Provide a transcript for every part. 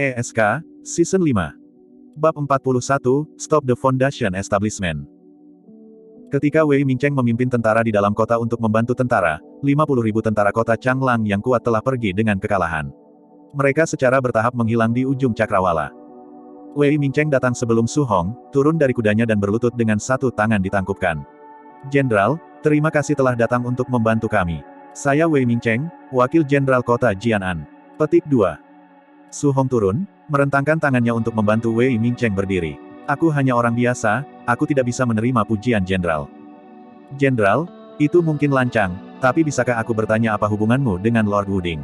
ESK, Season 5. Bab 41, Stop the Foundation Establishment. Ketika Wei Mingcheng memimpin tentara di dalam kota untuk membantu tentara, 50.000 tentara kota Changlang yang kuat telah pergi dengan kekalahan. Mereka secara bertahap menghilang di ujung cakrawala. Wei Mingcheng datang sebelum Su Hong, turun dari kudanya dan berlutut dengan satu tangan ditangkupkan. Jenderal, terima kasih telah datang untuk membantu kami. Saya Wei Mingcheng, wakil jenderal kota Jianan. Petik 2. Su Hong turun, merentangkan tangannya untuk membantu Wei Mingcheng berdiri. Aku hanya orang biasa, aku tidak bisa menerima pujian jenderal. Jenderal, itu mungkin lancang, tapi bisakah aku bertanya apa hubunganmu dengan Lord Wuding?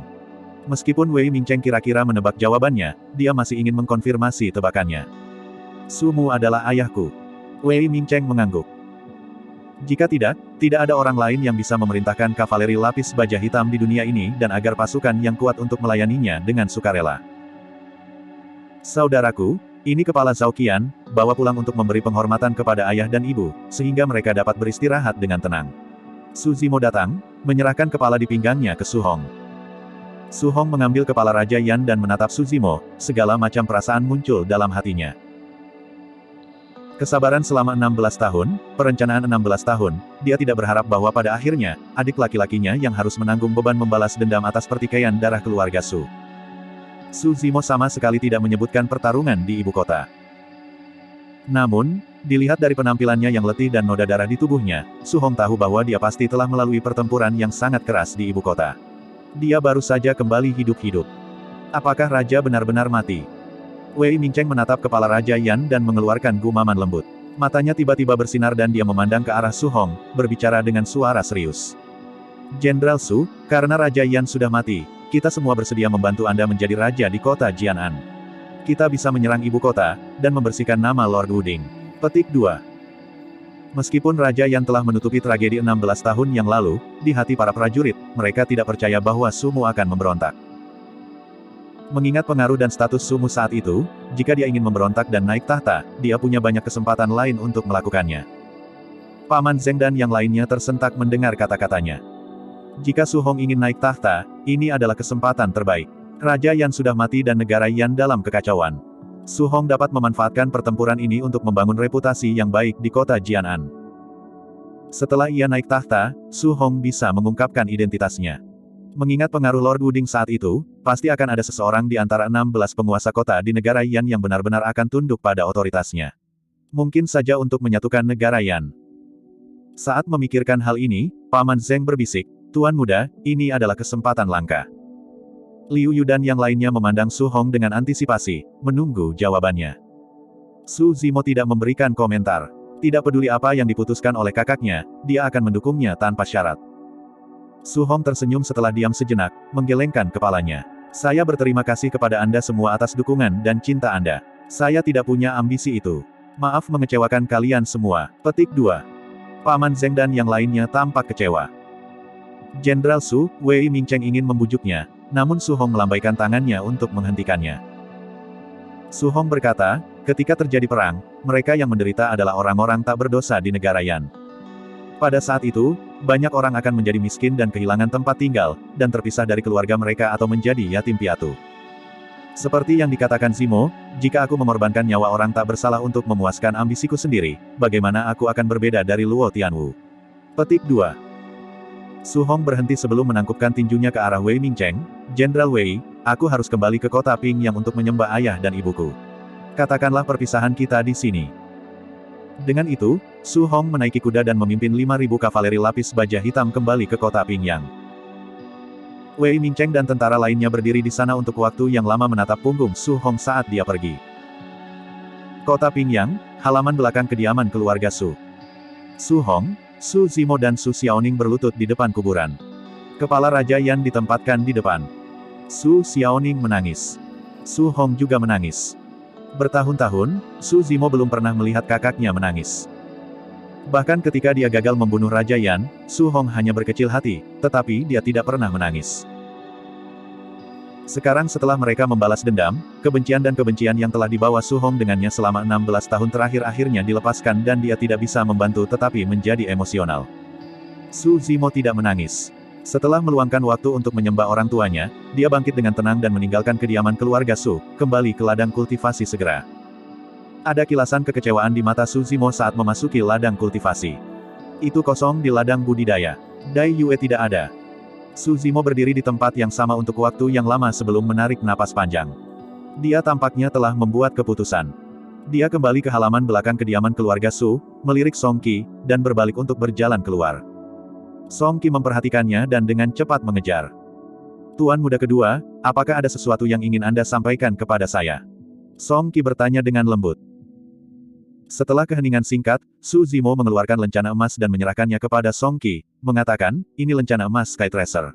Meskipun Wei Mingcheng kira-kira menebak jawabannya, dia masih ingin mengkonfirmasi tebakannya. Sumu adalah ayahku. Wei Mingcheng mengangguk. Jika tidak ada orang lain yang bisa memerintahkan kavaleri lapis baja hitam di dunia ini dan agar pasukan yang kuat untuk melayaninya dengan sukarela. Saudaraku, ini kepala Zhao Qian, bawa pulang untuk memberi penghormatan kepada ayah dan ibu, sehingga mereka dapat beristirahat dengan tenang. Su Zimo datang, menyerahkan kepala di pinggangnya ke Su Hong. Su Hong mengambil kepala Raja Yan dan menatap Su Zimo, segala macam perasaan muncul dalam hatinya. Kesabaran selama 16 tahun, perencanaan 16 tahun, dia tidak berharap bahwa pada akhirnya, adik laki-lakinya yang harus menanggung beban membalas dendam atas pertikaian darah keluarga Su. Su Zimo sama sekali tidak menyebutkan pertarungan di ibu kota. Namun, dilihat dari penampilannya yang letih dan noda darah di tubuhnya, Su Hong tahu bahwa dia pasti telah melalui pertempuran yang sangat keras di ibu kota. Dia baru saja kembali hidup-hidup. Apakah raja benar-benar mati? Wei Mingcheng menatap kepala Raja Yan dan mengeluarkan gumaman lembut. Matanya tiba-tiba bersinar dan dia memandang ke arah Su Hong, berbicara dengan suara serius. Jenderal Su, karena Raja Yan sudah mati, kita semua bersedia membantu Anda menjadi raja di kota Jianan. Kita bisa menyerang ibu kota, dan membersihkan nama Lord Wuding. Petik 2. Meskipun Raja Yan telah menutupi tragedi 16 tahun yang lalu, di hati para prajurit, mereka tidak percaya bahwa Sumu akan memberontak. Mengingat pengaruh dan status Sumu saat itu, jika dia ingin memberontak dan naik tahta, dia punya banyak kesempatan lain untuk melakukannya. Paman Zheng dan yang lainnya tersentak mendengar kata-katanya. Jika Su Hong ingin naik tahta, ini adalah kesempatan terbaik. Raja Yan sudah mati dan negara Yan dalam kekacauan. Su Hong dapat memanfaatkan pertempuran ini untuk membangun reputasi yang baik di kota Jianan. Setelah ia naik tahta, Su Hong bisa mengungkapkan identitasnya. Mengingat pengaruh Lord Wuding saat itu, pasti akan ada seseorang di antara 16 penguasa kota di negara Yan yang benar-benar akan tunduk pada otoritasnya. Mungkin saja untuk menyatukan negara Yan. Saat memikirkan hal ini, Paman Zheng berbisik, "Tuan muda, ini adalah kesempatan langka." Liu Yu dan yang lainnya memandang Su Hong dengan antisipasi, menunggu jawabannya. Su Zimo tidak memberikan komentar. Tidak peduli apa yang diputuskan oleh kakaknya, dia akan mendukungnya tanpa syarat. Su Hong tersenyum setelah diam sejenak, menggelengkan kepalanya. Saya berterima kasih kepada Anda semua atas dukungan dan cinta Anda. Saya tidak punya ambisi itu. Maaf mengecewakan kalian semua. Petik 2. Paman Zheng dan yang lainnya tampak kecewa. Jenderal Su, Wei Mingcheng ingin membujuknya, namun Su Hong melambaikan tangannya untuk menghentikannya. Su Hong berkata, ketika terjadi perang, mereka yang menderita adalah orang-orang tak berdosa di negara Yan. Pada saat itu, banyak orang akan menjadi miskin dan kehilangan tempat tinggal, dan terpisah dari keluarga mereka atau menjadi yatim piatu. Seperti yang dikatakan Zimo, jika aku mengorbankan nyawa orang tak bersalah untuk memuaskan ambisiku sendiri, bagaimana aku akan berbeda dari Luo Tianwu? Petik 2. Su Hong berhenti sebelum menangkupkan tinjunya ke arah Wei Mingcheng. Jenderal Wei, aku harus kembali ke kota Pingyang untuk menyembah ayah dan ibuku. Katakanlah perpisahan kita di sini. Dengan itu, Su Hong menaiki kuda dan memimpin 5.000 kavaleri lapis baja hitam kembali ke kota Pingyang. Wei Mingcheng dan tentara lainnya berdiri di sana untuk waktu yang lama menatap punggung Su Hong saat dia pergi. Kota Pingyang, halaman belakang kediaman keluarga Su. Su Hong, Su Zimo dan Su Xiaoning berlutut di depan kuburan. Kepala Raja Yan ditempatkan di depan. Su Xiaoning menangis. Su Hong juga menangis. Bertahun-tahun, Su Zimo belum pernah melihat kakaknya menangis. Bahkan ketika dia gagal membunuh Raja Yan, Su Hong hanya berkecil hati, tetapi dia tidak pernah menangis. Sekarang setelah mereka membalas dendam, kebencian dan kebencian yang telah dibawa Su Hong dengannya selama 16 tahun terakhir akhirnya dilepaskan dan dia tidak bisa membantu tetapi menjadi emosional. Su Zimo tidak menangis. Setelah meluangkan waktu untuk menyembah orang tuanya, dia bangkit dengan tenang dan meninggalkan kediaman keluarga Su, kembali ke ladang kultivasi segera. Ada kilasan kekecewaan di mata Su Zimo saat memasuki ladang kultivasi. Itu kosong di ladang budidaya. Dai Yue tidak ada. Su Zimo berdiri di tempat yang sama untuk waktu yang lama sebelum menarik napas panjang. Dia tampaknya telah membuat keputusan. Dia kembali ke halaman belakang kediaman keluarga Su, melirik Song Qi, dan berbalik untuk berjalan keluar. Song Qi memperhatikannya dan dengan cepat mengejar. Tuan muda kedua, apakah ada sesuatu yang ingin Anda sampaikan kepada saya? Song Qi bertanya dengan lembut. Setelah keheningan singkat, Su Zimo mengeluarkan lencana emas dan menyerahkannya kepada Song Qi, mengatakan, ini lencana emas Sky Tracer.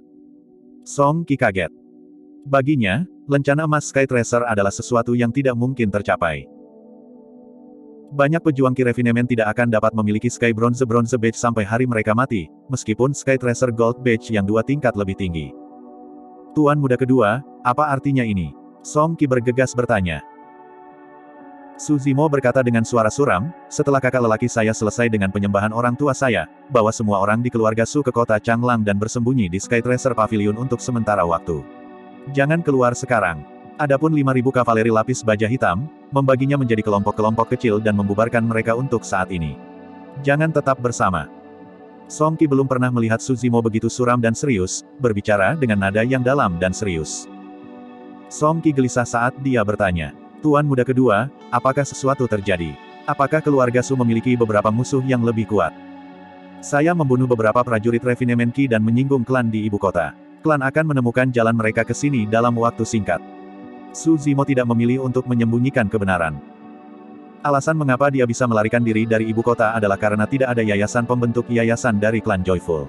Song Qi kaget. Baginya, lencana emas Sky Tracer adalah sesuatu yang tidak mungkin tercapai. Banyak pejuang Ki Refinement tidak akan dapat memiliki Sky Bronze Badge sampai hari mereka mati, meskipun Sky Tracer Gold Badge yang 2 tingkat lebih tinggi. Tuan muda kedua, apa artinya ini? Song Qi bergegas bertanya. Su Zimo berkata dengan suara suram, setelah kakak lelaki saya selesai dengan penyembahan orang tua saya, bawa semua orang di keluarga Su ke kota Changlang dan bersembunyi di Sky Tracer Pavilion untuk sementara waktu. Jangan keluar sekarang. Adapun 5.000 kavaleri lapis baja hitam, membaginya menjadi kelompok-kelompok kecil dan membubarkan mereka untuk saat ini. Jangan tetap bersama. Song Qi belum pernah melihat Su Zimo begitu suram dan serius, berbicara dengan nada yang dalam dan serius. Song Qi gelisah saat dia bertanya, Tuan muda kedua, apakah sesuatu terjadi? Apakah keluarga Su memiliki beberapa musuh yang lebih kuat? Saya membunuh beberapa prajurit Refinement Qi dan menyinggung klan di ibu kota. Klan akan menemukan jalan mereka ke sini dalam waktu singkat. Su Zimo tidak memilih untuk menyembunyikan kebenaran. Alasan mengapa dia bisa melarikan diri dari ibu kota adalah karena tidak ada yayasan pembentuk yayasan dari klan Joyful.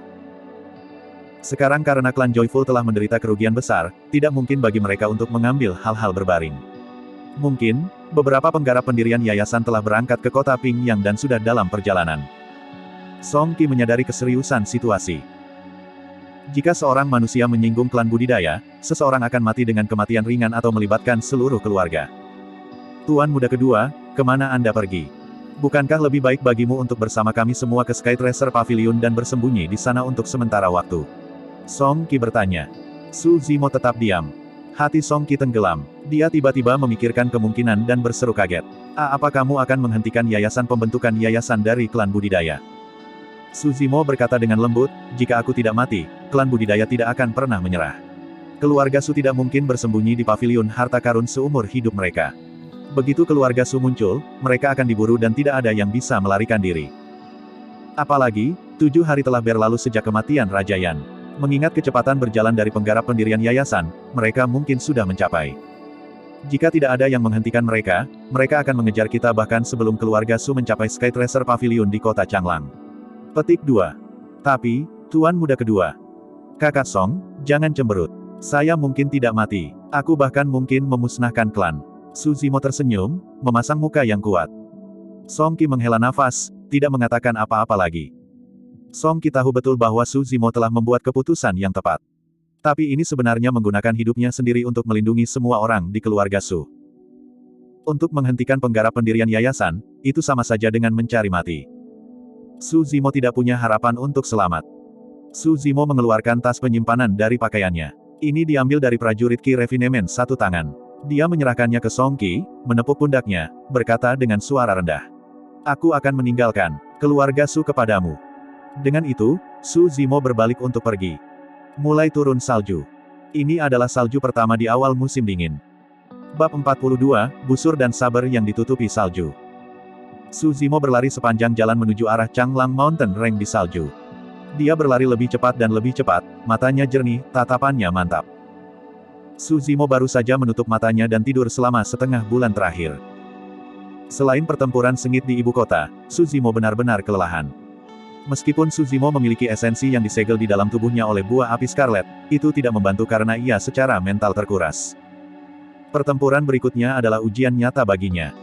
Sekarang karena klan Joyful telah menderita kerugian besar, tidak mungkin bagi mereka untuk mengambil hal-hal berbaring. Mungkin, beberapa penggarap pendirian yayasan telah berangkat ke kota Pingyang dan sudah dalam perjalanan. Song Qi menyadari keseriusan situasi. Jika seorang manusia menyinggung klan budidaya, seseorang akan mati dengan kematian ringan atau melibatkan seluruh keluarga. Tuan muda kedua, kemana Anda pergi? Bukankah lebih baik bagimu untuk bersama kami semua ke Sky Tracer Pavilion dan bersembunyi di sana untuk sementara waktu? Song Qi bertanya. Su Zimo tetap diam. Hati Song Qi tenggelam. Dia tiba-tiba memikirkan kemungkinan dan berseru kaget. Apa kamu akan menghentikan yayasan pembentukan yayasan dari klan budidaya? Su Zimo berkata dengan lembut, jika aku tidak mati, klan budidaya tidak akan pernah menyerah. Keluarga Su tidak mungkin bersembunyi di pavilion harta karun seumur hidup mereka. Begitu keluarga Su muncul, mereka akan diburu dan tidak ada yang bisa melarikan diri. Apalagi, 7 hari telah berlalu sejak kematian Raja Yan. Mengingat kecepatan berjalan dari penggarap pendirian yayasan, mereka mungkin sudah mencapai. Jika tidak ada yang menghentikan mereka, mereka akan mengejar kita bahkan sebelum keluarga Su mencapai Sky Tracer Pavilion di kota Changlang. Petik 2. Tapi, Tuan muda kedua. Kakak Song, jangan cemberut. Saya mungkin tidak mati. Aku bahkan mungkin memusnahkan klan. Su Zimo tersenyum, memasang muka yang kuat. Song Qi menghela nafas, tidak mengatakan apa-apa lagi. Song Qi tahu betul bahwa Su Zimo telah membuat keputusan yang tepat. Tapi ini sebenarnya menggunakan hidupnya sendiri untuk melindungi semua orang di keluarga Su. Untuk menghentikan penggarap pendirian yayasan, itu sama saja dengan mencari mati. Su Zimo tidak punya harapan untuk selamat. Su Zimo mengeluarkan tas penyimpanan dari pakaiannya. Ini diambil dari prajurit Ki Refinement satu tangan. Dia menyerahkannya ke Song Qi, menepuk pundaknya, berkata dengan suara rendah. Aku akan meninggalkan keluarga Su kepadamu. Dengan itu, Su Zimo berbalik untuk pergi. Mulai turun salju. Ini adalah salju pertama di awal musim dingin. Bab 42, Busur dan Saber yang ditutupi salju. Su Zimo berlari sepanjang jalan menuju arah Changlang Mountain Range di salju. Dia berlari lebih cepat dan lebih cepat, matanya jernih, tatapannya mantap. Su Zimo baru saja menutup matanya dan tidur selama setengah bulan terakhir. Selain pertempuran sengit di ibu kota, Su Zimo benar-benar kelelahan. Meskipun Su Zimo memiliki esensi yang disegel di dalam tubuhnya oleh buah api Scarlet, itu tidak membantu karena ia secara mental terkuras. Pertempuran berikutnya adalah ujian nyata baginya.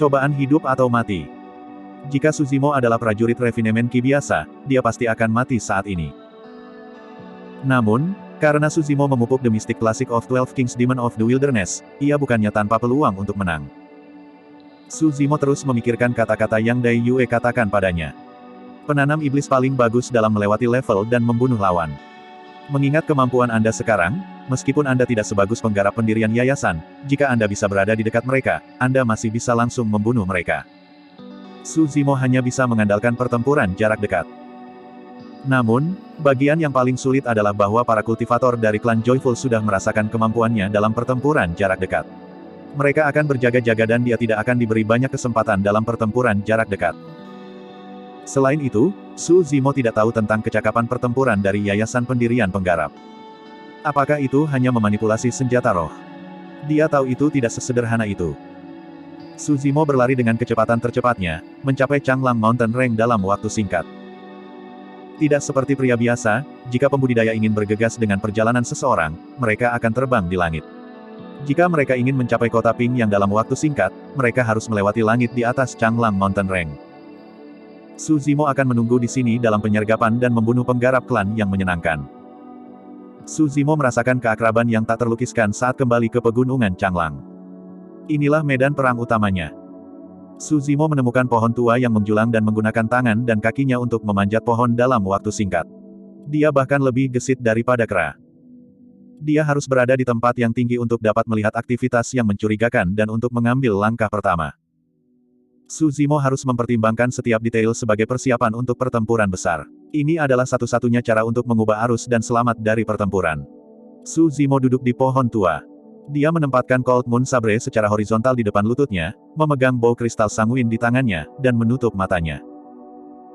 Cobaan hidup atau mati. Jika Su Zimo adalah prajurit Refinement Qi biasa, dia pasti akan mati saat ini. Namun, karena Su Zimo memupuk The Mystic Classic of 12 Kings Demon of the Wilderness, ia bukannya tanpa peluang untuk menang. Su Zimo terus memikirkan kata-kata yang Dai Yue katakan padanya. Penanam iblis paling bagus dalam melewati level dan membunuh lawan. Mengingat kemampuan Anda sekarang, meskipun Anda tidak sebagus penggarap pendirian yayasan, jika Anda bisa berada di dekat mereka, Anda masih bisa langsung membunuh mereka. Su Zimo hanya bisa mengandalkan pertempuran jarak dekat. Namun, bagian yang paling sulit adalah bahwa para kultivator dari klan Joyful sudah merasakan kemampuannya dalam pertempuran jarak dekat. Mereka akan berjaga-jaga dan dia tidak akan diberi banyak kesempatan dalam pertempuran jarak dekat. Selain itu, Su Zimo tidak tahu tentang kecakapan pertempuran dari Yayasan Pendirian Penggarap. Apakah itu hanya memanipulasi senjata roh? Dia tahu itu tidak sesederhana itu. Su Zimo berlari dengan kecepatan tercepatnya, mencapai Changlang Mountain Range dalam waktu singkat. Tidak seperti pria biasa, jika pembudidaya ingin bergegas dengan perjalanan seseorang, mereka akan terbang di langit. Jika mereka ingin mencapai kota Ping yang dalam waktu singkat, mereka harus melewati langit di atas Changlang Mountain Range. Su Zimo akan menunggu di sini dalam penyergapan dan membunuh penggarap klan yang menyenangkan. Su Zimo merasakan keakraban yang tak terlukiskan saat kembali ke pegunungan Changlang. Inilah medan perang utamanya. Su Zimo menemukan pohon tua yang menjulang dan menggunakan tangan dan kakinya untuk memanjat pohon dalam waktu singkat. Dia bahkan lebih gesit daripada kera. Dia harus berada di tempat yang tinggi untuk dapat melihat aktivitas yang mencurigakan dan untuk mengambil langkah pertama. Su Zimo harus mempertimbangkan setiap detail sebagai persiapan untuk pertempuran besar. Ini adalah satu-satunya cara untuk mengubah arus dan selamat dari pertempuran. Su Zimo duduk di pohon tua. Dia menempatkan Cold Moon Sabre secara horizontal di depan lututnya, memegang bow kristal sanguin di tangannya, dan menutup matanya.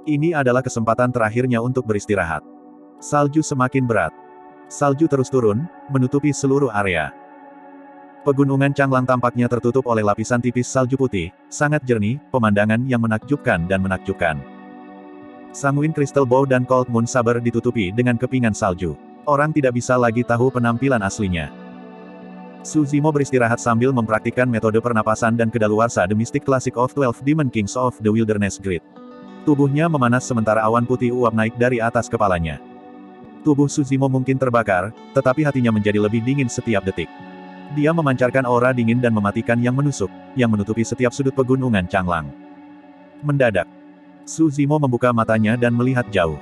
Ini adalah kesempatan terakhirnya untuk beristirahat. Salju semakin berat. Salju terus turun, menutupi seluruh area. Pegunungan Changlang tampaknya tertutup oleh lapisan tipis salju putih, sangat jernih, pemandangan yang menakjubkan dan menakjubkan. Sanguin Crystal Bow dan Cold Moon Saber ditutupi dengan kepingan salju. Orang tidak bisa lagi tahu penampilan aslinya. Su Zimo beristirahat sambil mempraktikkan metode pernapasan dan kedaluarsa The Mystic Classic of 12 Demon Kings of the Wilderness Grid. Tubuhnya memanas sementara awan putih uap naik dari atas kepalanya. Tubuh Su Zimo mungkin terbakar, tetapi hatinya menjadi lebih dingin setiap detik. Dia memancarkan aura dingin dan mematikan yang menusuk, yang menutupi setiap sudut pegunungan Changlang. Mendadak, Su Zimo membuka matanya dan melihat jauh.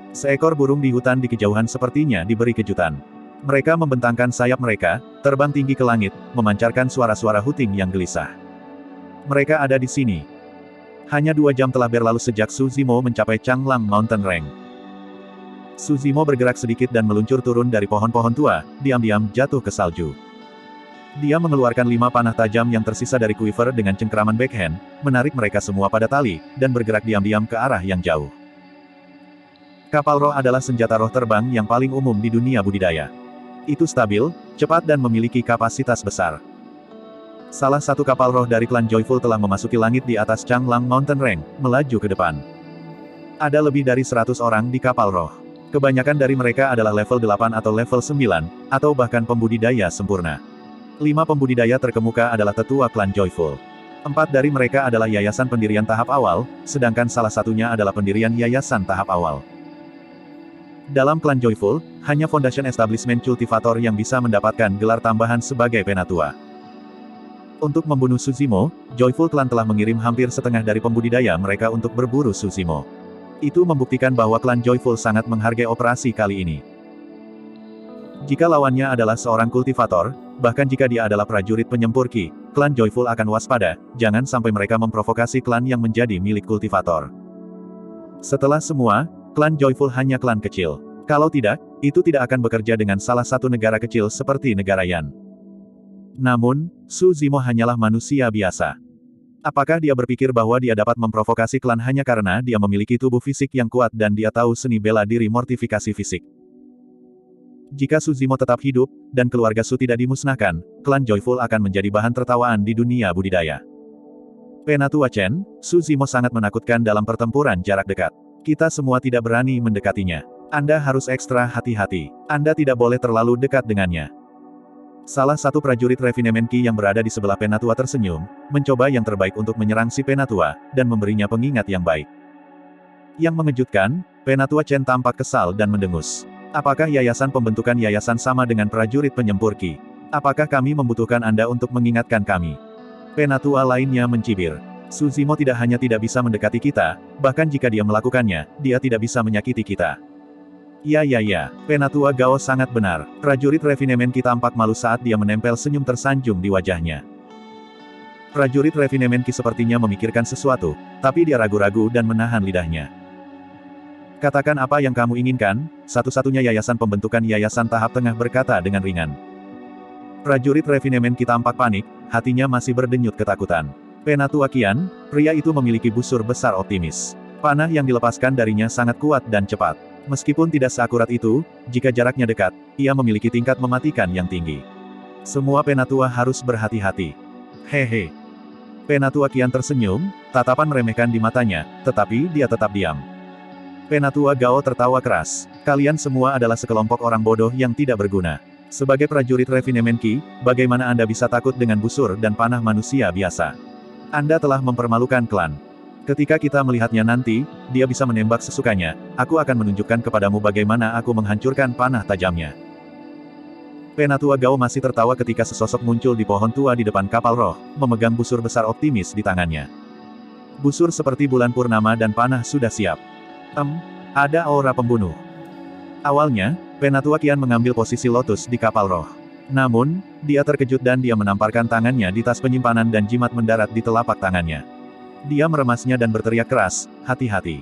Seekor burung di hutan di kejauhan sepertinya diberi kejutan. Mereka membentangkan sayap mereka, terbang tinggi ke langit, memancarkan suara-suara huting yang gelisah. Mereka ada di sini. Hanya 2 jam telah berlalu sejak Su Zimo mencapai Changlang Mountain Range. Su Zimo bergerak sedikit dan meluncur turun dari pohon-pohon tua, diam-diam jatuh ke salju. Dia mengeluarkan 5 panah tajam yang tersisa dari quiver dengan cengkeraman backhand, menarik mereka semua pada tali, dan bergerak diam-diam ke arah yang jauh. Kapal roh adalah senjata roh terbang yang paling umum di dunia budidaya. Itu stabil, cepat dan memiliki kapasitas besar. Salah satu kapal roh dari klan Joyful telah memasuki langit di atas Changlang Mountain Range, melaju ke depan. Ada lebih dari 100 orang di kapal roh. Kebanyakan dari mereka adalah level 8 atau level 9, atau bahkan pembudidaya sempurna. 5 pembudidaya terkemuka adalah tetua klan Joyful. 4 dari mereka adalah yayasan pendirian tahap awal, sedangkan salah satunya adalah pendirian yayasan tahap awal. Dalam klan Joyful, hanya Foundation Establishment Cultivator yang bisa mendapatkan gelar tambahan sebagai penatua. Untuk membunuh Su Zimo, Joyful Clan telah mengirim hampir setengah dari pembudidaya mereka untuk berburu Su Zimo. Itu membuktikan bahwa klan Joyful sangat menghargai operasi kali ini. Jika lawannya adalah seorang kultivator, bahkan jika dia adalah prajurit penyempur Ki, klan Joyful akan waspada, jangan sampai mereka memprovokasi klan yang menjadi milik kultivator. Setelah semua, klan Joyful hanya klan kecil. Kalau tidak, itu tidak akan bekerja dengan salah satu negara kecil seperti negara Yan. Namun, Su Zimo hanyalah manusia biasa. Apakah dia berpikir bahwa dia dapat memprovokasi klan hanya karena dia memiliki tubuh fisik yang kuat dan dia tahu seni bela diri mortifikasi fisik? Jika Su Zimo tetap hidup, dan keluarga Su tidak dimusnahkan, klan Joyful akan menjadi bahan tertawaan di dunia budidaya. Penatua Chen, Su Zimo sangat menakutkan dalam pertempuran jarak dekat. Kita semua tidak berani mendekatinya. Anda harus ekstra hati-hati. Anda tidak boleh terlalu dekat dengannya. Salah satu prajurit Refinement Ki yang berada di sebelah Penatua tersenyum, mencoba yang terbaik untuk menyerang si Penatua, dan memberinya pengingat yang baik. Yang mengejutkan, Penatua Chen tampak kesal dan mendengus. Apakah yayasan pembentukan yayasan sama dengan prajurit penyempur Ki? Apakah kami membutuhkan Anda untuk mengingatkan kami? Penatua lainnya mencibir. Su Zimo tidak hanya tidak bisa mendekati kita, bahkan jika dia melakukannya, dia tidak bisa menyakiti kita. Ya, Penatua Gao sangat benar. Prajurit Refinemen Ki tampak malu saat dia menempel senyum tersanjung di wajahnya. Prajurit Refinemen Ki sepertinya memikirkan sesuatu, tapi dia ragu-ragu dan menahan lidahnya. Katakan apa yang kamu inginkan, satu-satunya yayasan pembentukan yayasan tahap tengah berkata dengan ringan. Prajurit Refinemen Ki tampak panik, hatinya masih berdenyut ketakutan. Penatua Qian, pria itu memiliki busur besar optimis. Panah yang dilepaskan darinya sangat kuat dan cepat. Meskipun tidak seakurat itu, jika jaraknya dekat, ia memiliki tingkat mematikan yang tinggi. Semua penatua harus berhati-hati. Hehe. Penatua Qian tersenyum, tatapan meremehkan di matanya, tetapi dia tetap diam. Penatua Gao tertawa keras. Kalian semua adalah sekelompok orang bodoh yang tidak berguna. Sebagai prajurit Refinemen Ki, bagaimana Anda bisa takut dengan busur dan panah manusia biasa? Anda telah mempermalukan klan. Ketika kita melihatnya nanti, dia bisa menembak sesukanya, aku akan menunjukkan kepadamu bagaimana aku menghancurkan panah tajamnya. Penatua Gao masih tertawa ketika sesosok muncul di pohon tua di depan kapal roh, memegang busur besar optimis di tangannya. Busur seperti bulan purnama dan panah sudah siap. Ada aura pembunuh. Awalnya, Penatua Qian mengambil posisi lotus di kapal roh. Namun, dia terkejut dan dia menamparkan tangannya di tas penyimpanan dan jimat mendarat di telapak tangannya. Dia meremasnya dan berteriak keras, hati-hati.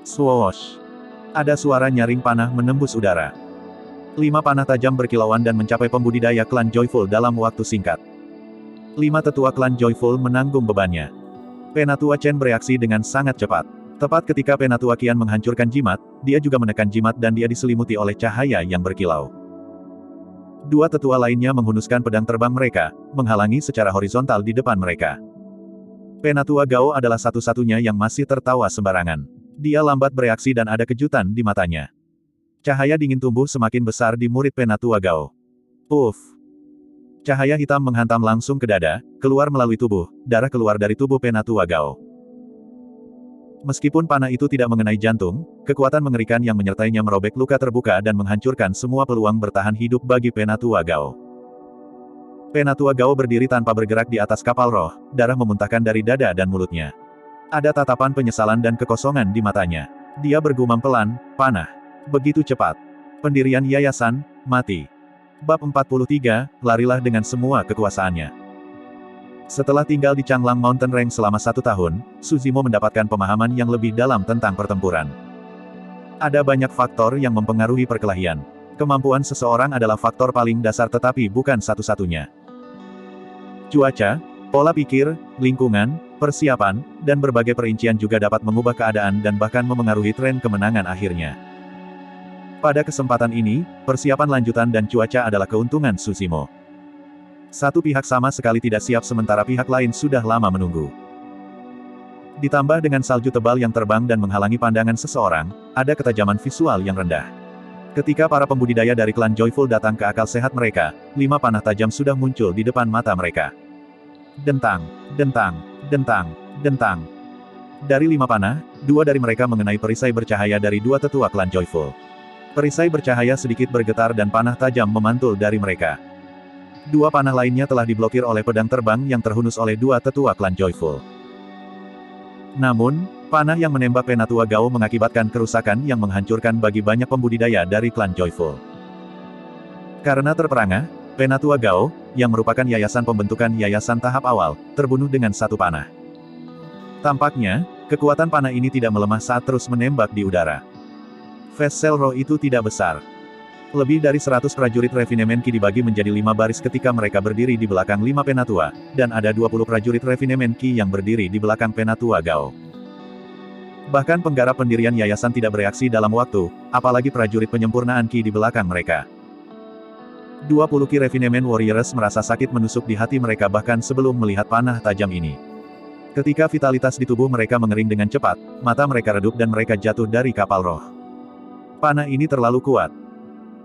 Swoosh. Ada suara nyaring panah menembus udara. 5 panah tajam berkilauan dan mencapai pembudidaya klan Joyful dalam waktu singkat. 5 tetua klan Joyful menanggung bebannya. Penatua Chen bereaksi dengan sangat cepat. Tepat ketika Penatua Qian menghancurkan jimat, dia juga menekan jimat dan dia diselimuti oleh cahaya yang berkilau. 2 tetua lainnya menghunuskan pedang terbang mereka, menghalangi secara horizontal di depan mereka. Penatua Gao adalah satu-satunya yang masih tertawa sembarangan. Dia lambat bereaksi dan ada kejutan di matanya. Cahaya dingin tumbuh semakin besar di murid Penatua Gao. Puff. Cahaya hitam menghantam langsung ke dada, keluar melalui tubuh, darah keluar dari tubuh Penatua Gao. Meskipun panah itu tidak mengenai jantung, kekuatan mengerikan yang menyertainya merobek luka terbuka dan menghancurkan semua peluang bertahan hidup bagi Penatua Gao. Penatua Gao berdiri tanpa bergerak di atas kapal roh, darah memuntahkan dari dada dan mulutnya. Ada tatapan penyesalan dan kekosongan di matanya. Dia bergumam pelan, panah. Begitu cepat. Pendirian yayasan, mati. Bab 43, larilah dengan semua kekuasaannya. Setelah tinggal di Changlang Mountain Range selama 1 tahun, Su Zimo mendapatkan pemahaman yang lebih dalam tentang pertempuran. Ada banyak faktor yang mempengaruhi perkelahian. Kemampuan seseorang adalah faktor paling dasar tetapi bukan satu-satunya. Cuaca, pola pikir, lingkungan, persiapan, dan berbagai perincian juga dapat mengubah keadaan dan bahkan memengaruhi tren kemenangan akhirnya. Pada kesempatan ini, persiapan lanjutan dan cuaca adalah keuntungan Su Zimo. Satu pihak sama sekali tidak siap sementara pihak lain sudah lama menunggu. Ditambah dengan salju tebal yang terbang dan menghalangi pandangan seseorang, ada ketajaman visual yang rendah. Ketika para pembudidaya dari klan Joyful datang ke akal sehat mereka, 5 panah tajam sudah muncul di depan mata mereka. Dentang, dentang, dentang, dentang. Dari 5 panah, 2 dari mereka mengenai perisai bercahaya dari 2 tetua klan Joyful. Perisai bercahaya sedikit bergetar dan panah tajam memantul dari mereka. 2 panah lainnya telah diblokir oleh pedang terbang yang terhunus oleh 2 tetua klan Joyful. Namun, panah yang menembak Penatua Gao mengakibatkan kerusakan yang menghancurkan bagi banyak pembudidaya dari klan Joyful. Karena terperangah, Penatua Gao, yang merupakan yayasan pembentukan yayasan tahap awal, terbunuh dengan 1 panah. Tampaknya, kekuatan panah ini tidak melemah saat terus menembak di udara. Vessel roh itu tidak besar. Lebih dari 100 prajurit Refinemen Ki dibagi menjadi 5 baris ketika mereka berdiri di belakang 5 Penatua, dan ada 20 prajurit Refinemen Ki yang berdiri di belakang Penatua Gao. Bahkan penggarap pendirian yayasan tidak bereaksi dalam waktu, apalagi prajurit penyempurnaan Ki di belakang mereka. 20 Ki Refinemen Warriors merasa sakit menusuk di hati mereka bahkan sebelum melihat panah tajam ini. Ketika vitalitas di tubuh mereka mengering dengan cepat, mata mereka redup dan mereka jatuh dari kapal roh. Panah ini terlalu kuat.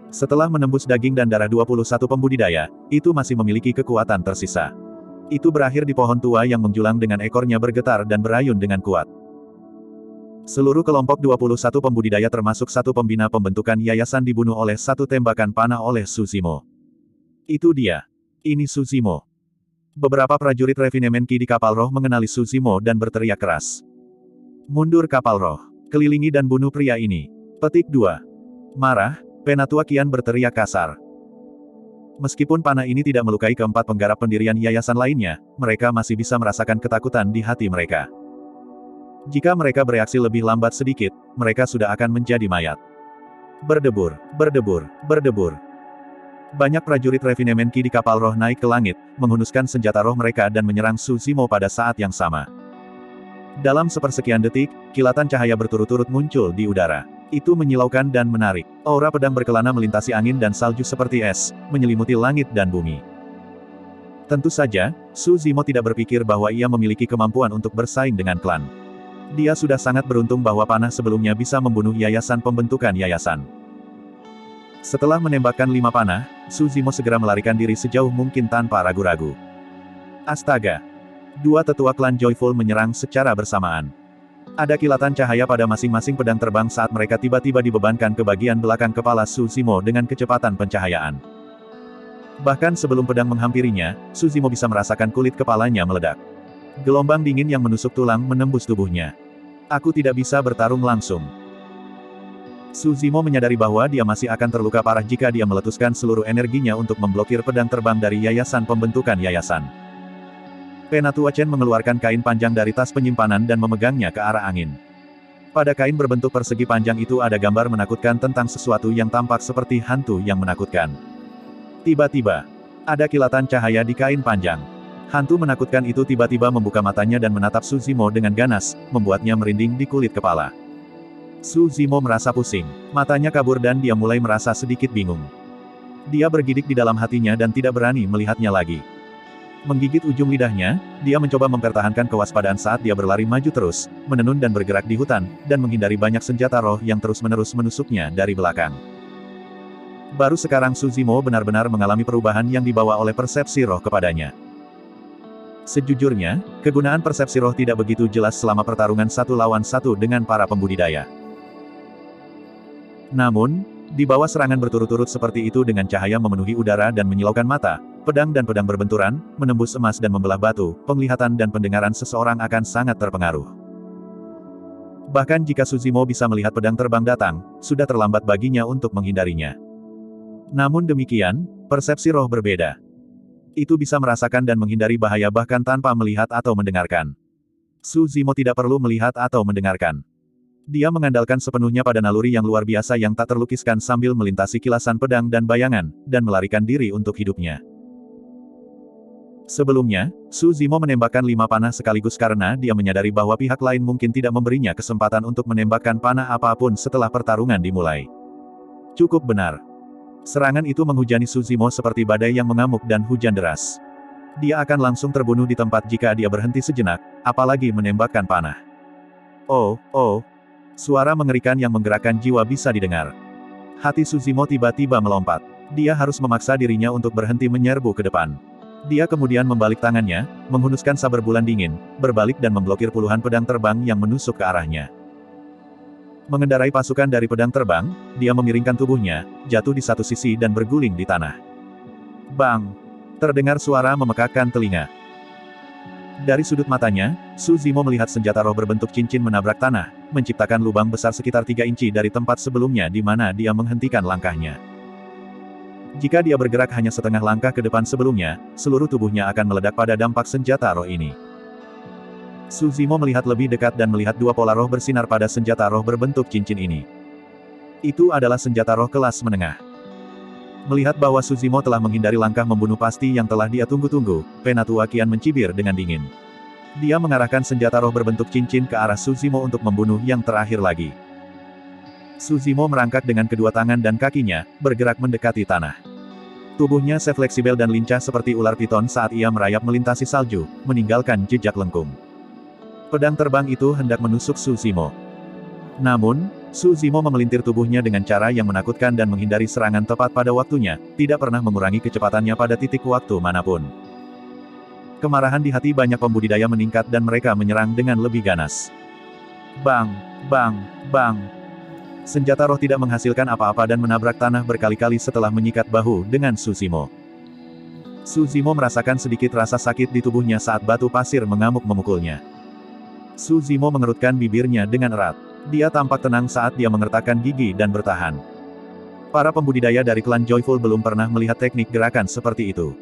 Setelah menembus daging dan darah 21 pembudidaya, itu masih memiliki kekuatan tersisa. Itu berakhir di pohon tua yang menjulang dengan ekornya bergetar dan berayun dengan kuat. Seluruh kelompok 21 pembudidaya termasuk 1 pembina pembentukan yayasan dibunuh oleh 1 tembakan panah oleh Su Zimo. Itu dia. Ini Su Zimo. Beberapa prajurit Refinemen Ki di kapal roh mengenali Su Zimo dan berteriak keras. Mundur kapal roh. Kelilingi dan bunuh pria ini. Petik 2. Marah, Penatua Qian berteriak kasar. Meskipun panah ini tidak melukai keempat penggarap pendirian yayasan lainnya, mereka masih bisa merasakan ketakutan di hati mereka. Jika mereka bereaksi lebih lambat sedikit, mereka sudah akan menjadi mayat. Berdebur, berdebur, berdebur. Banyak prajurit refinemen Qi di kapal roh naik ke langit, menghunuskan senjata roh mereka dan menyerang Su Zimo pada saat yang sama. Dalam sepersekian detik, kilatan cahaya berturut-turut muncul di udara. Itu menyilaukan dan menarik. Aura pedang berkelana melintasi angin dan salju seperti es, menyelimuti langit dan bumi. Tentu saja, Su Zimo tidak berpikir bahwa ia memiliki kemampuan untuk bersaing dengan klan. Dia sudah sangat beruntung bahwa panah sebelumnya bisa membunuh yayasan pembentukan yayasan. Setelah menembakkan 5 panah, Su Zimo segera melarikan diri sejauh mungkin tanpa ragu-ragu. Astaga! 2 tetua klan Joyful menyerang secara bersamaan. Ada kilatan cahaya pada masing-masing pedang terbang saat mereka tiba-tiba dibebankan ke bagian belakang kepala Su Zimo dengan kecepatan pencahayaan. Bahkan sebelum pedang menghampirinya, Su Zimo bisa merasakan kulit kepalanya meledak. Gelombang dingin yang menusuk tulang menembus tubuhnya. Aku tidak bisa bertarung langsung. Su Zimo menyadari bahwa dia masih akan terluka parah jika dia meletuskan seluruh energinya untuk memblokir pedang terbang dari yayasan pembentukan yayasan. Penatua Chen mengeluarkan kain panjang dari tas penyimpanan dan memegangnya ke arah angin. Pada kain berbentuk persegi panjang itu ada gambar menakutkan tentang sesuatu yang tampak seperti hantu yang menakutkan. Tiba-tiba, ada kilatan cahaya di kain panjang. Hantu menakutkan itu tiba-tiba membuka matanya dan menatap Su Zimo dengan ganas, membuatnya merinding di kulit kepala. Su Zimo merasa pusing, matanya kabur dan dia mulai merasa sedikit bingung. Dia bergidik di dalam hatinya dan tidak berani melihatnya lagi. Menggigit ujung lidahnya, dia mencoba mempertahankan kewaspadaan saat dia berlari maju terus, menenun dan bergerak di hutan, dan menghindari banyak senjata roh yang terus-menerus menusuknya dari belakang. Baru sekarang Su Zimo benar-benar mengalami perubahan yang dibawa oleh persepsi roh kepadanya. Sejujurnya, kegunaan persepsi roh tidak begitu jelas selama pertarungan 1 lawan 1 dengan para pembudidaya. Namun, di bawah serangan berturut-turut seperti itu dengan cahaya memenuhi udara dan menyilaukan mata, pedang dan pedang berbenturan, menembus emas dan membelah batu, penglihatan dan pendengaran seseorang akan sangat terpengaruh. Bahkan jika Su Zimo bisa melihat pedang terbang datang, sudah terlambat baginya untuk menghindarinya. Namun demikian, persepsi roh berbeda. Itu bisa merasakan dan menghindari bahaya bahkan tanpa melihat atau mendengarkan. Su Zimo tidak perlu melihat atau mendengarkan. Dia mengandalkan sepenuhnya pada naluri yang luar biasa yang tak terlukiskan sambil melintasi kilasan pedang dan bayangan, dan melarikan diri untuk hidupnya. Sebelumnya, Su Zimo menembakkan 5 panah sekaligus karena dia menyadari bahwa pihak lain mungkin tidak memberinya kesempatan untuk menembakkan panah apapun setelah pertarungan dimulai. Cukup benar. Serangan itu menghujani Su Zimo seperti badai yang mengamuk dan hujan deras. Dia akan langsung terbunuh di tempat jika dia berhenti sejenak, apalagi menembakkan panah. Oh, oh. Suara mengerikan yang menggerakkan jiwa bisa didengar. Hati Su Zimo tiba-tiba melompat. Dia harus memaksa dirinya untuk berhenti menyerbu ke depan. Dia kemudian membalik tangannya, menghunuskan saber bulan dingin, berbalik dan memblokir puluhan pedang terbang yang menusuk ke arahnya. Mengendarai pasukan dari pedang terbang, dia memiringkan tubuhnya, jatuh di satu sisi dan berguling di tanah. Bang! Terdengar suara memekakkan telinga. Dari sudut matanya, Su Zimo melihat senjata roh berbentuk cincin menabrak tanah, menciptakan lubang besar sekitar 3 inci dari tempat sebelumnya di mana dia menghentikan langkahnya. Jika dia bergerak hanya setengah langkah ke depan sebelumnya, seluruh tubuhnya akan meledak pada dampak senjata roh ini. Su Zimo melihat lebih dekat dan melihat 2 pola roh bersinar pada senjata roh berbentuk cincin ini. Itu adalah senjata roh kelas menengah. Melihat bahwa Su Zimo telah menghindari langkah membunuh pasti yang telah dia tunggu-tunggu, Penatua Qian mencibir dengan dingin. Dia mengarahkan senjata roh berbentuk cincin ke arah Su Zimo untuk membunuh yang terakhir lagi. Su Zimo merangkak dengan kedua tangan dan kakinya, bergerak mendekati tanah. Tubuhnya sefleksibel dan lincah seperti ular piton saat ia merayap melintasi salju, meninggalkan jejak lengkung. Pedang terbang itu hendak menusuk Su Zimo. Namun, Su Zimo memelintir tubuhnya dengan cara yang menakutkan dan menghindari serangan tepat pada waktunya, tidak pernah mengurangi kecepatannya pada titik waktu manapun. Kemarahan di hati banyak pembudidaya meningkat dan mereka menyerang dengan lebih ganas. Bang! Bang! Bang! Senjata roh tidak menghasilkan apa-apa dan menabrak tanah berkali-kali setelah menyikat bahu dengan Su Zimo. Su Zimo merasakan sedikit rasa sakit di tubuhnya saat batu pasir mengamuk memukulnya. Su Zimo mengerutkan bibirnya dengan erat. Dia tampak tenang saat dia mengertakkan gigi dan bertahan. Para pembudidaya dari klan Joyful belum pernah melihat teknik gerakan seperti itu.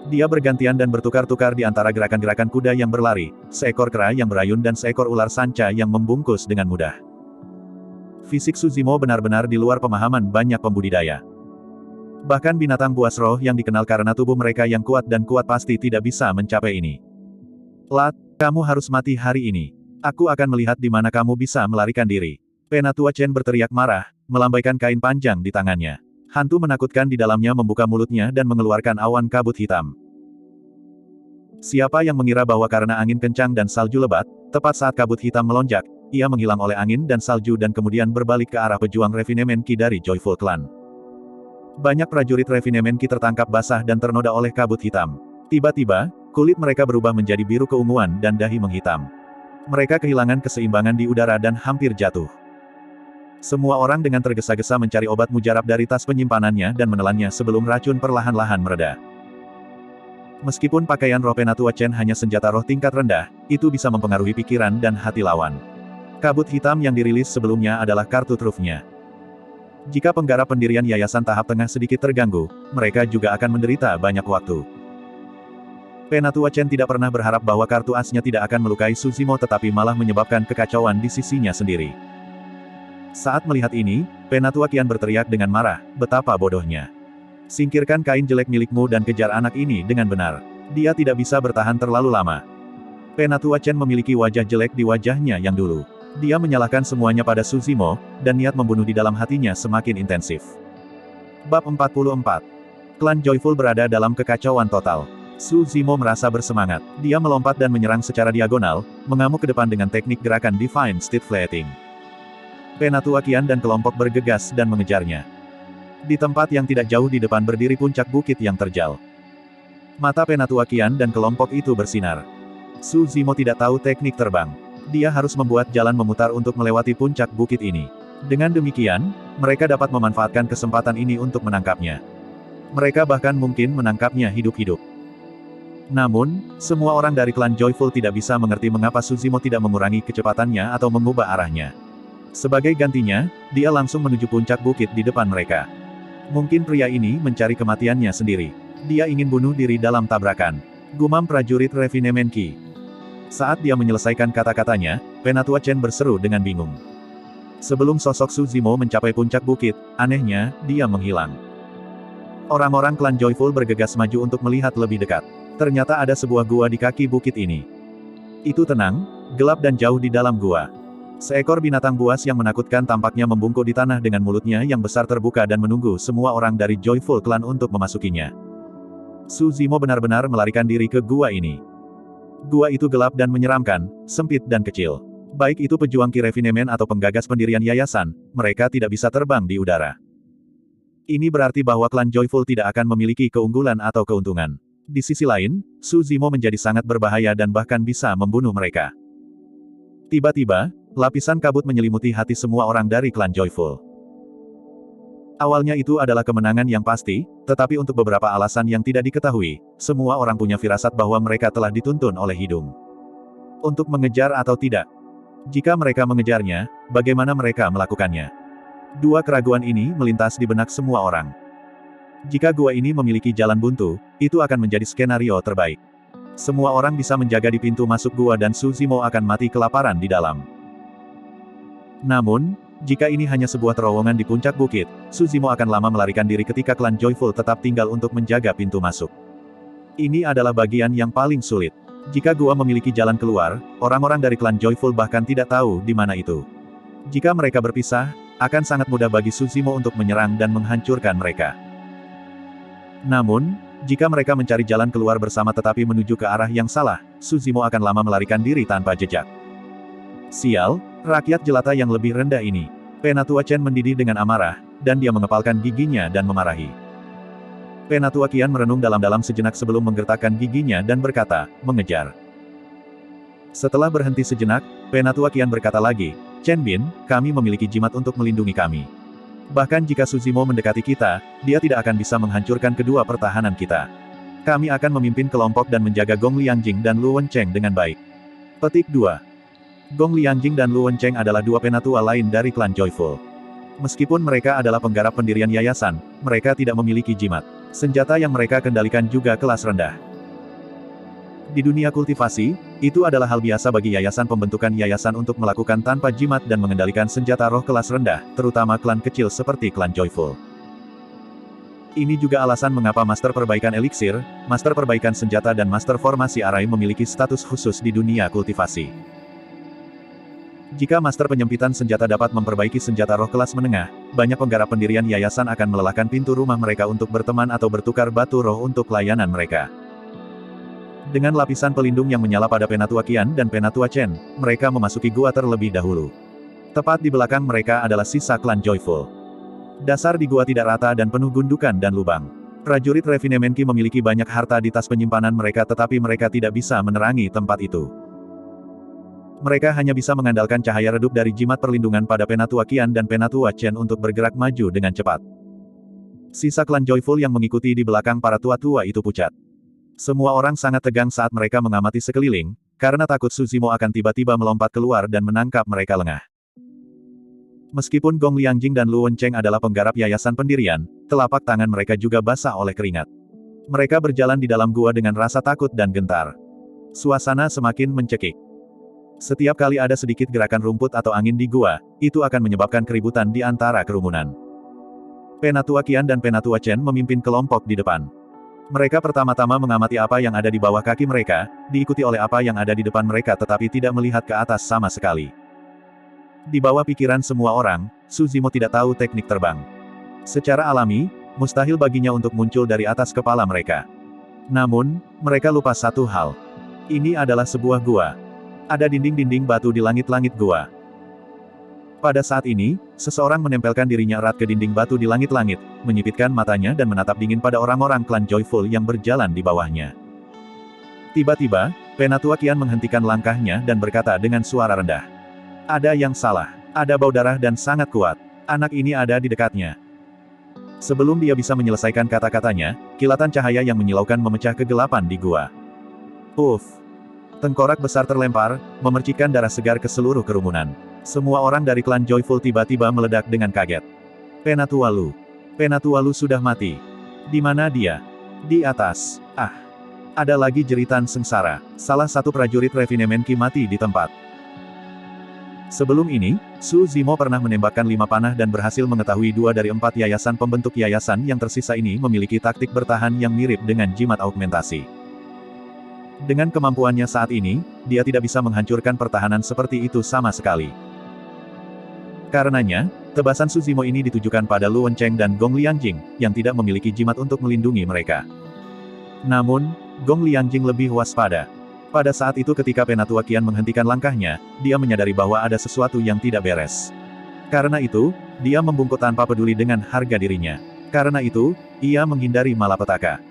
Dia bergantian dan bertukar-tukar di antara gerakan-gerakan kuda yang berlari, seekor kera yang berayun dan seekor ular sanca yang membungkus dengan mudah. Fisik Suzimo benar-benar di luar pemahaman banyak pembudidaya. Bahkan binatang buas roh yang dikenal karena tubuh mereka yang kuat dan kuat pasti tidak bisa mencapai ini. Lat, kamu harus mati hari ini. Aku akan melihat di mana kamu bisa melarikan diri. Penatua Chen berteriak marah, melambaikan kain panjang di tangannya. Hantu menakutkan di dalamnya membuka mulutnya dan mengeluarkan awan kabut hitam. Siapa yang mengira bahwa karena angin kencang dan salju lebat, tepat saat kabut hitam melonjak, ia menghilang oleh angin dan salju dan kemudian berbalik ke arah pejuang Refinement Qi dari Joyful Clan. Banyak prajurit Refinement Qi tertangkap basah dan ternoda oleh kabut hitam. Tiba-tiba, kulit mereka berubah menjadi biru keunguan dan dahi menghitam. Mereka kehilangan keseimbangan di udara dan hampir jatuh. Semua orang dengan tergesa-gesa mencari obat mujarab dari tas penyimpanannya dan menelannya sebelum racun perlahan-lahan mereda. Meskipun pakaian roh Penatua Chen hanya senjata roh tingkat rendah, itu bisa mempengaruhi pikiran dan hati lawan. Kabut hitam yang dirilis sebelumnya adalah kartu trufnya. Jika penggarap pendirian yayasan tahap tengah sedikit terganggu, mereka juga akan menderita banyak waktu. Penatua Chen tidak pernah berharap bahwa kartu asnya tidak akan melukai Suzimo tetapi malah menyebabkan kekacauan di sisinya sendiri. Saat melihat ini, Penatua Qian berteriak dengan marah, betapa bodohnya. Singkirkan kain jelek milikmu dan kejar anak ini dengan benar. Dia tidak bisa bertahan terlalu lama. Penatua Chen memiliki wajah jelek di wajahnya yang dulu. Dia menyalahkan semuanya pada Suzimo, dan niat membunuh di dalam hatinya semakin intensif. Bab 44. Klan Joyful berada dalam kekacauan total. Suzimo merasa bersemangat. Dia melompat dan menyerang secara diagonal, mengamuk ke depan dengan teknik gerakan Divine Steed Flating. Penatua Qian dan kelompok bergegas dan mengejarnya. Di tempat yang tidak jauh di depan berdiri puncak bukit yang terjal. Mata Penatua Qian dan kelompok itu bersinar. Suzimo tidak tahu teknik terbang. Dia harus membuat jalan memutar untuk melewati puncak bukit ini. Dengan demikian, mereka dapat memanfaatkan kesempatan ini untuk menangkapnya. Mereka bahkan mungkin menangkapnya hidup-hidup. Namun, semua orang dari klan Joyful tidak bisa mengerti mengapa Suzimo tidak mengurangi kecepatannya atau mengubah arahnya. Sebagai gantinya, dia langsung menuju puncak bukit di depan mereka. Mungkin pria ini mencari kematiannya sendiri. Dia ingin bunuh diri dalam tabrakan. Gumam prajurit Refinement Qi. Saat dia menyelesaikan kata-katanya, Penatua Chen berseru dengan bingung. Sebelum sosok Suzimo mencapai puncak bukit, anehnya, dia menghilang. Orang-orang klan Joyful bergegas maju untuk melihat lebih dekat. Ternyata ada sebuah gua di kaki bukit ini. Itu tenang, gelap dan jauh di dalam gua. Seekor binatang buas yang menakutkan tampaknya membungkuk di tanah dengan mulutnya yang besar terbuka dan menunggu semua orang dari Joyful Clan untuk memasukinya. Suzimo benar-benar melarikan diri ke gua ini. Gua itu gelap dan menyeramkan, sempit dan kecil. Baik itu pejuang Qi Refinement atau penggagas pendirian yayasan, mereka tidak bisa terbang di udara. Ini berarti bahwa klan Joyful tidak akan memiliki keunggulan atau keuntungan. Di sisi lain, Suzimo menjadi sangat berbahaya dan bahkan bisa membunuh mereka. Tiba-tiba, lapisan kabut menyelimuti hati semua orang dari klan Joyful. Awalnya itu adalah kemenangan yang pasti, tetapi untuk beberapa alasan yang tidak diketahui, semua orang punya firasat bahwa mereka telah dituntun oleh hidung. Untuk mengejar atau tidak. Jika mereka mengejarnya, bagaimana mereka melakukannya? Dua keraguan ini melintas di benak semua orang. Jika gua ini memiliki jalan buntu, itu akan menjadi skenario terbaik. Semua orang bisa menjaga di pintu masuk gua dan Suzimo akan mati kelaparan di dalam. Namun, jika ini hanya sebuah terowongan di puncak bukit, Suzimo akan lama melarikan diri ketika klan Joyful tetap tinggal untuk menjaga pintu masuk. Ini adalah bagian yang paling sulit. Jika gua memiliki jalan keluar, orang-orang dari klan Joyful bahkan tidak tahu di mana itu. Jika mereka berpisah, akan sangat mudah bagi Suzimo untuk menyerang dan menghancurkan mereka. Namun, jika mereka mencari jalan keluar bersama tetapi menuju ke arah yang salah, Suzimo akan lama melarikan diri tanpa jejak. Sial, rakyat jelata yang lebih rendah ini. Penatua Chen mendidih dengan amarah, dan dia mengepalkan giginya dan memarahi. Penatua Qian merenung dalam-dalam sejenak sebelum menggertakkan giginya dan berkata, mengejar. Setelah berhenti sejenak, Penatua Qian berkata lagi, Chen Bin, kami memiliki jimat untuk melindungi kami. Bahkan jika Suzimo mendekati kita, dia tidak akan bisa menghancurkan kedua pertahanan kita. Kami akan memimpin kelompok dan menjaga Gong Liangjing dan Lu Wencheng dengan baik. Petik 2. Gong Liangjing dan Lu Wencheng adalah dua penatua lain dari klan Joyful. Meskipun mereka adalah penggarap pendirian yayasan, mereka tidak memiliki jimat. Senjata yang mereka kendalikan juga kelas rendah. Di dunia kultivasi, itu adalah hal biasa bagi yayasan pembentukan yayasan untuk melakukan tanpa jimat dan mengendalikan senjata roh kelas rendah, terutama klan kecil seperti klan Joyful. Ini juga alasan mengapa Master Perbaikan Eliksir, Master Perbaikan Senjata dan Master Formasi Arai memiliki status khusus di dunia kultivasi. Jika Master Penyempitan Senjata dapat memperbaiki senjata roh kelas menengah, banyak penggarap pendirian yayasan akan melelahkan pintu rumah mereka untuk berteman atau bertukar batu roh untuk layanan mereka. Dengan lapisan pelindung yang menyala pada Penatua Qian dan Penatua Chen, mereka memasuki gua terlebih dahulu. Tepat di belakang mereka adalah sisa klan Joyful. Dasar di gua tidak rata dan penuh gundukan dan lubang. Prajurit Refinement Qi memiliki banyak harta di tas penyimpanan mereka tetapi mereka tidak bisa menerangi tempat itu. Mereka hanya bisa mengandalkan cahaya redup dari jimat perlindungan pada Penatua Qian dan Penatua Chen untuk bergerak maju dengan cepat. Sisa klan Joyful yang mengikuti di belakang para tua-tua itu pucat. Semua orang sangat tegang saat mereka mengamati sekeliling, karena takut Su Zimo akan tiba-tiba melompat keluar dan menangkap mereka lengah. Meskipun Gong Liangjing dan Lu Wencheng adalah penggarap yayasan pendirian, telapak tangan mereka juga basah oleh keringat. Mereka berjalan di dalam gua dengan rasa takut dan gentar. Suasana semakin mencekik. Setiap kali ada sedikit gerakan rumput atau angin di gua, itu akan menyebabkan keributan di antara kerumunan. Penatua Qian dan Penatua Chen memimpin kelompok di depan. Mereka pertama-tama mengamati apa yang ada di bawah kaki mereka, diikuti oleh apa yang ada di depan mereka tetapi tidak melihat ke atas sama sekali. Di bawah pikiran semua orang, Su Zimo tidak tahu teknik terbang. Secara alami, mustahil baginya untuk muncul dari atas kepala mereka. Namun, mereka lupa satu hal. Ini adalah sebuah gua. Ada dinding-dinding batu di langit-langit gua. Pada saat ini, seseorang menempelkan dirinya erat ke dinding batu di langit-langit, menyipitkan matanya dan menatap dingin pada orang-orang klan Joyful yang berjalan di bawahnya. Tiba-tiba, Penatua Qian menghentikan langkahnya dan berkata dengan suara rendah. Ada yang salah. Ada bau darah dan sangat kuat. Anak ini ada di dekatnya. Sebelum dia bisa menyelesaikan kata-katanya, kilatan cahaya yang menyilaukan memecah kegelapan di gua. Uff. Tengkorak besar terlempar, memercikkan darah segar ke seluruh kerumunan. Semua orang dari klan Joyful tiba-tiba meledak dengan kaget. Penatua Lu. Penatua Lu sudah mati. Di mana dia? Di atas. Ah. Ada lagi jeritan sengsara. Salah satu prajurit Refinement Qi mati di tempat. Sebelum ini, Su Zimo pernah menembakkan 5 panah dan berhasil mengetahui 2 dari 4 yayasan pembentuk yayasan yang tersisa ini memiliki taktik bertahan yang mirip dengan jimat augmentasi. Dengan kemampuannya saat ini, dia tidak bisa menghancurkan pertahanan seperti itu sama sekali. Karenanya, tebasan Su Zimo ini ditujukan pada Lu Wencheng dan Gong Liangjing, yang tidak memiliki jimat untuk melindungi mereka. Namun, Gong Liangjing lebih waspada. Pada saat itu ketika Penatua Qian menghentikan langkahnya, dia menyadari bahwa ada sesuatu yang tidak beres. Karena itu, dia membungkuk tanpa peduli dengan harga dirinya. Karena itu, ia menghindari malapetaka.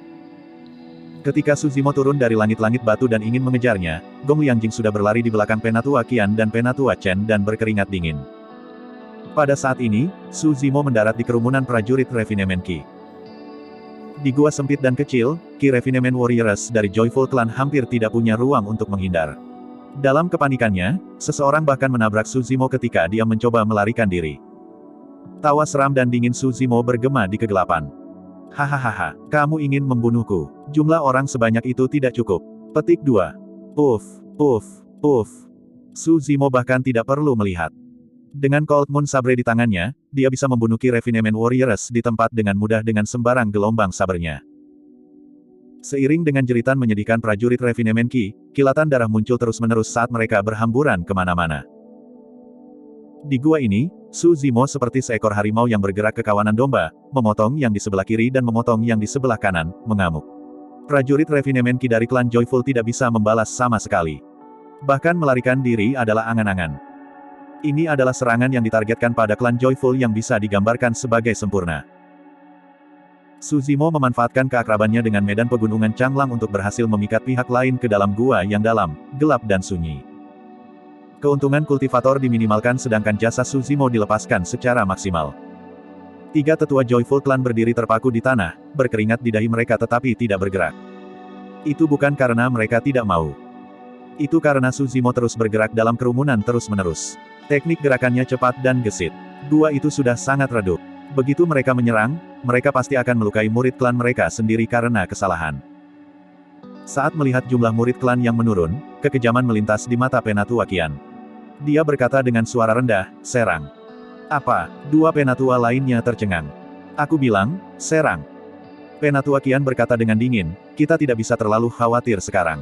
Ketika Su Zimo turun dari langit-langit batu dan ingin mengejarnya, Gong Liangjing sudah berlari di belakang Penatua Qian dan Penatua Chen dan berkeringat dingin. Pada saat ini, Su Zimo mendarat di kerumunan prajurit Refinement Qi. Di gua sempit dan kecil, Qi Refinement Warriors dari Joyful Clan hampir tidak punya ruang untuk menghindar. Dalam kepanikannya, seseorang bahkan menabrak Su Zimo ketika dia mencoba melarikan diri. Tawa seram dan dingin Su Zimo bergema di kegelapan. Hahaha, kamu ingin membunuhku. Jumlah orang sebanyak itu tidak cukup. Petik 2. Uff, uff, uff. Su Zimo bahkan tidak perlu melihat. Dengan Cold Moon Sabre di tangannya, dia bisa membunuh Qi Refinement Warriors di tempat dengan mudah dengan sembarang gelombang sabernya. Seiring dengan jeritan menyedihkan prajurit Refinement Qi, kilatan darah muncul terus-menerus saat mereka berhamburan kemana-mana. Di gua ini, Su Zimo seperti seekor harimau yang bergerak ke kawanan domba, memotong yang di sebelah kiri dan memotong yang di sebelah kanan, mengamuk. Prajurit Refinement Qi dari klan Joyful tidak bisa membalas sama sekali. Bahkan melarikan diri adalah angan-angan. Ini adalah serangan yang ditargetkan pada klan Joyful yang bisa digambarkan sebagai sempurna. Su Zimo memanfaatkan keakrabannya dengan medan pegunungan Changlang untuk berhasil memikat pihak lain ke dalam gua yang dalam, gelap dan sunyi. Keuntungan kultivator diminimalkan sedangkan jasa Su Zimo dilepaskan secara maksimal. 3 tetua Joyful Clan berdiri terpaku di tanah, berkeringat di dahi mereka tetapi tidak bergerak. Itu bukan karena mereka tidak mau. Itu karena Su Zimo terus bergerak dalam kerumunan terus-menerus. Teknik gerakannya cepat dan gesit. Gua itu sudah sangat redup. Begitu mereka menyerang, mereka pasti akan melukai murid klan mereka sendiri karena kesalahan. Saat melihat jumlah murid klan yang menurun, kekejaman melintas di mata Penatua Qian. Dia berkata dengan suara rendah, "Serang." "Apa?" Dua penatua lainnya tercengang. "Aku bilang, serang." Penatua Qian berkata dengan dingin, "Kita tidak bisa terlalu khawatir sekarang.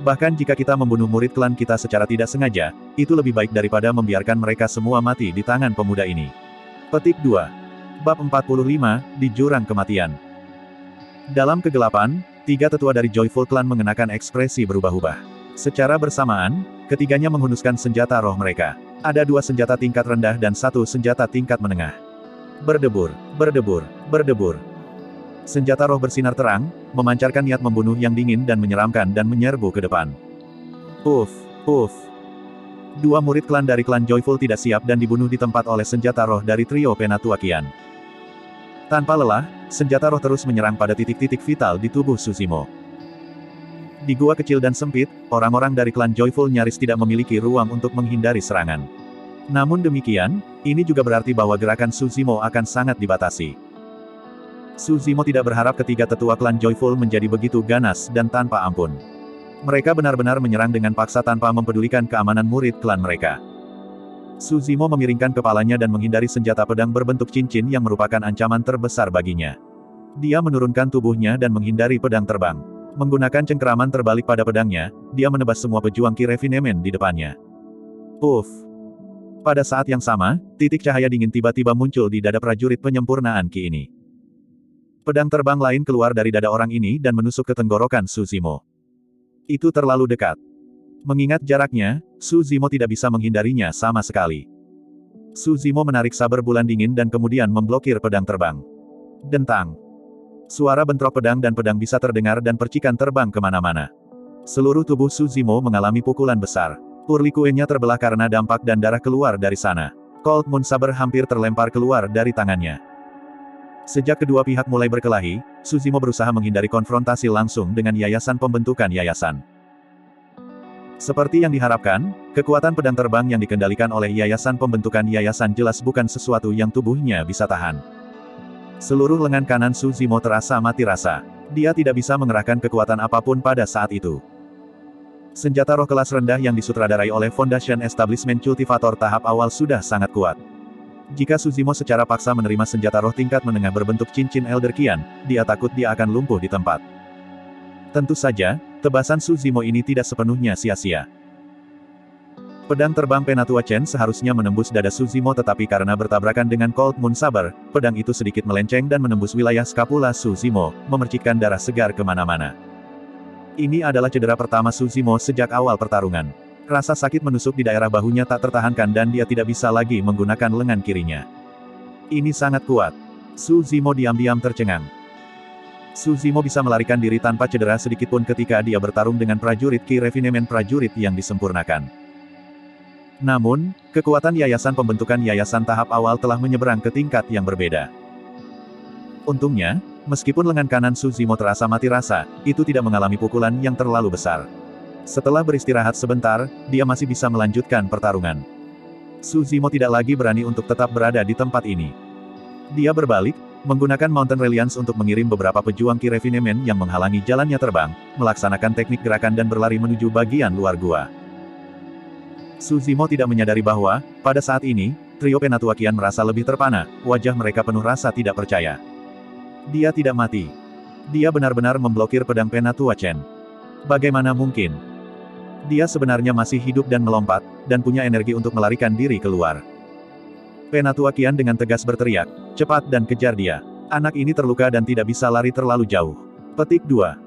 Bahkan jika kita membunuh murid klan kita secara tidak sengaja, itu lebih baik daripada membiarkan mereka semua mati di tangan pemuda ini." Petik 2. Bab 45, di Jurang Kematian. Dalam kegelapan, tiga tetua dari Joyful Clan mengenakan ekspresi berubah-ubah. Secara bersamaan, ketiganya menghunuskan senjata roh mereka. Ada dua senjata tingkat rendah dan satu senjata tingkat menengah. Berdebur, berdebur, berdebur. Senjata roh bersinar terang, memancarkan niat membunuh yang dingin dan menyeramkan dan menyerbu ke depan. Uff, uff. Dua murid klan dari klan Joyful tidak siap dan dibunuh di tempat oleh senjata roh dari trio Penatua Qian. Tanpa lelah, senjata roh terus menyerang pada titik-titik vital di tubuh Suzimo. Di gua kecil dan sempit, orang-orang dari klan Joyful nyaris tidak memiliki ruang untuk menghindari serangan. Namun demikian, ini juga berarti bahwa gerakan Suzimo akan sangat dibatasi. Suzimo tidak berharap ketiga tetua klan Joyful menjadi begitu ganas dan tanpa ampun. Mereka benar-benar menyerang dengan paksa tanpa mempedulikan keamanan murid klan mereka. Suzimo memiringkan kepalanya dan menghindari senjata pedang berbentuk cincin yang merupakan ancaman terbesar baginya. Dia menurunkan tubuhnya dan menghindari pedang terbang. Menggunakan cengkeraman terbalik pada pedangnya, dia menebas semua pejuang Ki Refinement di depannya. Uff. Pada saat yang sama, titik cahaya dingin tiba-tiba muncul di dada prajurit penyempurnaan Ki ini. Pedang terbang lain keluar dari dada orang ini dan menusuk ke tenggorokan Suzimo. Itu terlalu dekat. Mengingat jaraknya, Suzimo tidak bisa menghindarinya sama sekali. Suzimo menarik saber bulan dingin dan kemudian memblokir pedang terbang. Dentang. Suara bentrok pedang dan pedang bisa terdengar dan percikan terbang kemana-mana. Seluruh tubuh Suzimo mengalami pukulan besar. Purlikuenya terbelah karena dampak dan darah keluar dari sana. Cold Moon Saber hampir terlempar keluar dari tangannya. Sejak kedua pihak mulai berkelahi, Suzimo berusaha menghindari konfrontasi langsung dengan yayasan pembentukan yayasan. Seperti yang diharapkan, kekuatan pedang terbang yang dikendalikan oleh yayasan pembentukan yayasan jelas bukan sesuatu yang tubuhnya bisa tahan. Seluruh lengan kanan Suzimo terasa mati rasa. Dia tidak bisa mengerahkan kekuatan apapun pada saat itu. Senjata roh kelas rendah yang disutradarai oleh Foundation Establishment Cultivator tahap awal sudah sangat kuat. Jika Suzimo secara paksa menerima senjata roh tingkat menengah berbentuk cincin Elder Qian, dia takut dia akan lumpuh di tempat. Tentu saja, tebasan Suzimo ini tidak sepenuhnya sia-sia. Pedang terbang Penatua Chen seharusnya menembus dada Suzimo tetapi karena bertabrakan dengan Cold Moon Saber, pedang itu sedikit melenceng dan menembus wilayah skapula Suzimo, memercikkan darah segar kemana-mana. Ini adalah cedera pertama Suzimo sejak awal pertarungan. Rasa sakit menusuk di daerah bahunya tak tertahankan dan dia tidak bisa lagi menggunakan lengan kirinya. Ini sangat kuat. Suzimo diam-diam tercengang. Suzimo bisa melarikan diri tanpa cedera sedikitpun ketika dia bertarung dengan prajurit Ki Refinement prajurit yang disempurnakan. Namun, kekuatan yayasan pembentukan yayasan tahap awal telah menyeberang ke tingkat yang berbeda. Untungnya, meskipun lengan kanan Suzimo terasa mati rasa, itu tidak mengalami pukulan yang terlalu besar. Setelah beristirahat sebentar, dia masih bisa melanjutkan pertarungan. Suzimo tidak lagi berani untuk tetap berada di tempat ini. Dia berbalik, menggunakan Mountain Reliance untuk mengirim beberapa pejuang Ki Refinement yang menghalangi jalannya terbang, melaksanakan teknik gerakan dan berlari menuju bagian luar gua. Suzimo tidak menyadari bahwa, pada saat ini, trio Penatua Qian merasa lebih terpana, wajah mereka penuh rasa tidak percaya. Dia tidak mati. Dia benar-benar memblokir pedang Penatua Chen. Bagaimana mungkin? Dia sebenarnya masih hidup dan melompat, dan punya energi untuk melarikan diri keluar. Penatua Qian dengan tegas berteriak, "Cepat dan kejar dia. Anak ini terluka dan tidak bisa lari terlalu jauh." Petik 2.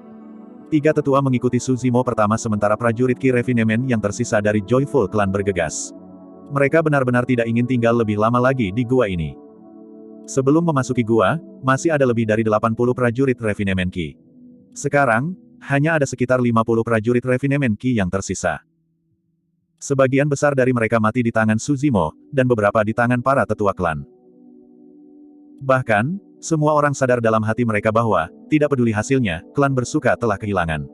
Tiga tetua mengikuti Suzimo pertama sementara prajurit Ki Refinement yang tersisa dari Joyful Clan bergegas. Mereka benar-benar tidak ingin tinggal lebih lama lagi di gua ini. Sebelum memasuki gua, masih ada lebih dari 80 prajurit Refinement Ki. Sekarang, hanya ada sekitar 50 prajurit Refinement Ki yang tersisa. Sebagian besar dari mereka mati di tangan Suzimo, dan beberapa di tangan para tetua klan. Bahkan, semua orang sadar dalam hati mereka bahwa, tidak peduli hasilnya, klan bersuka telah kehilangan.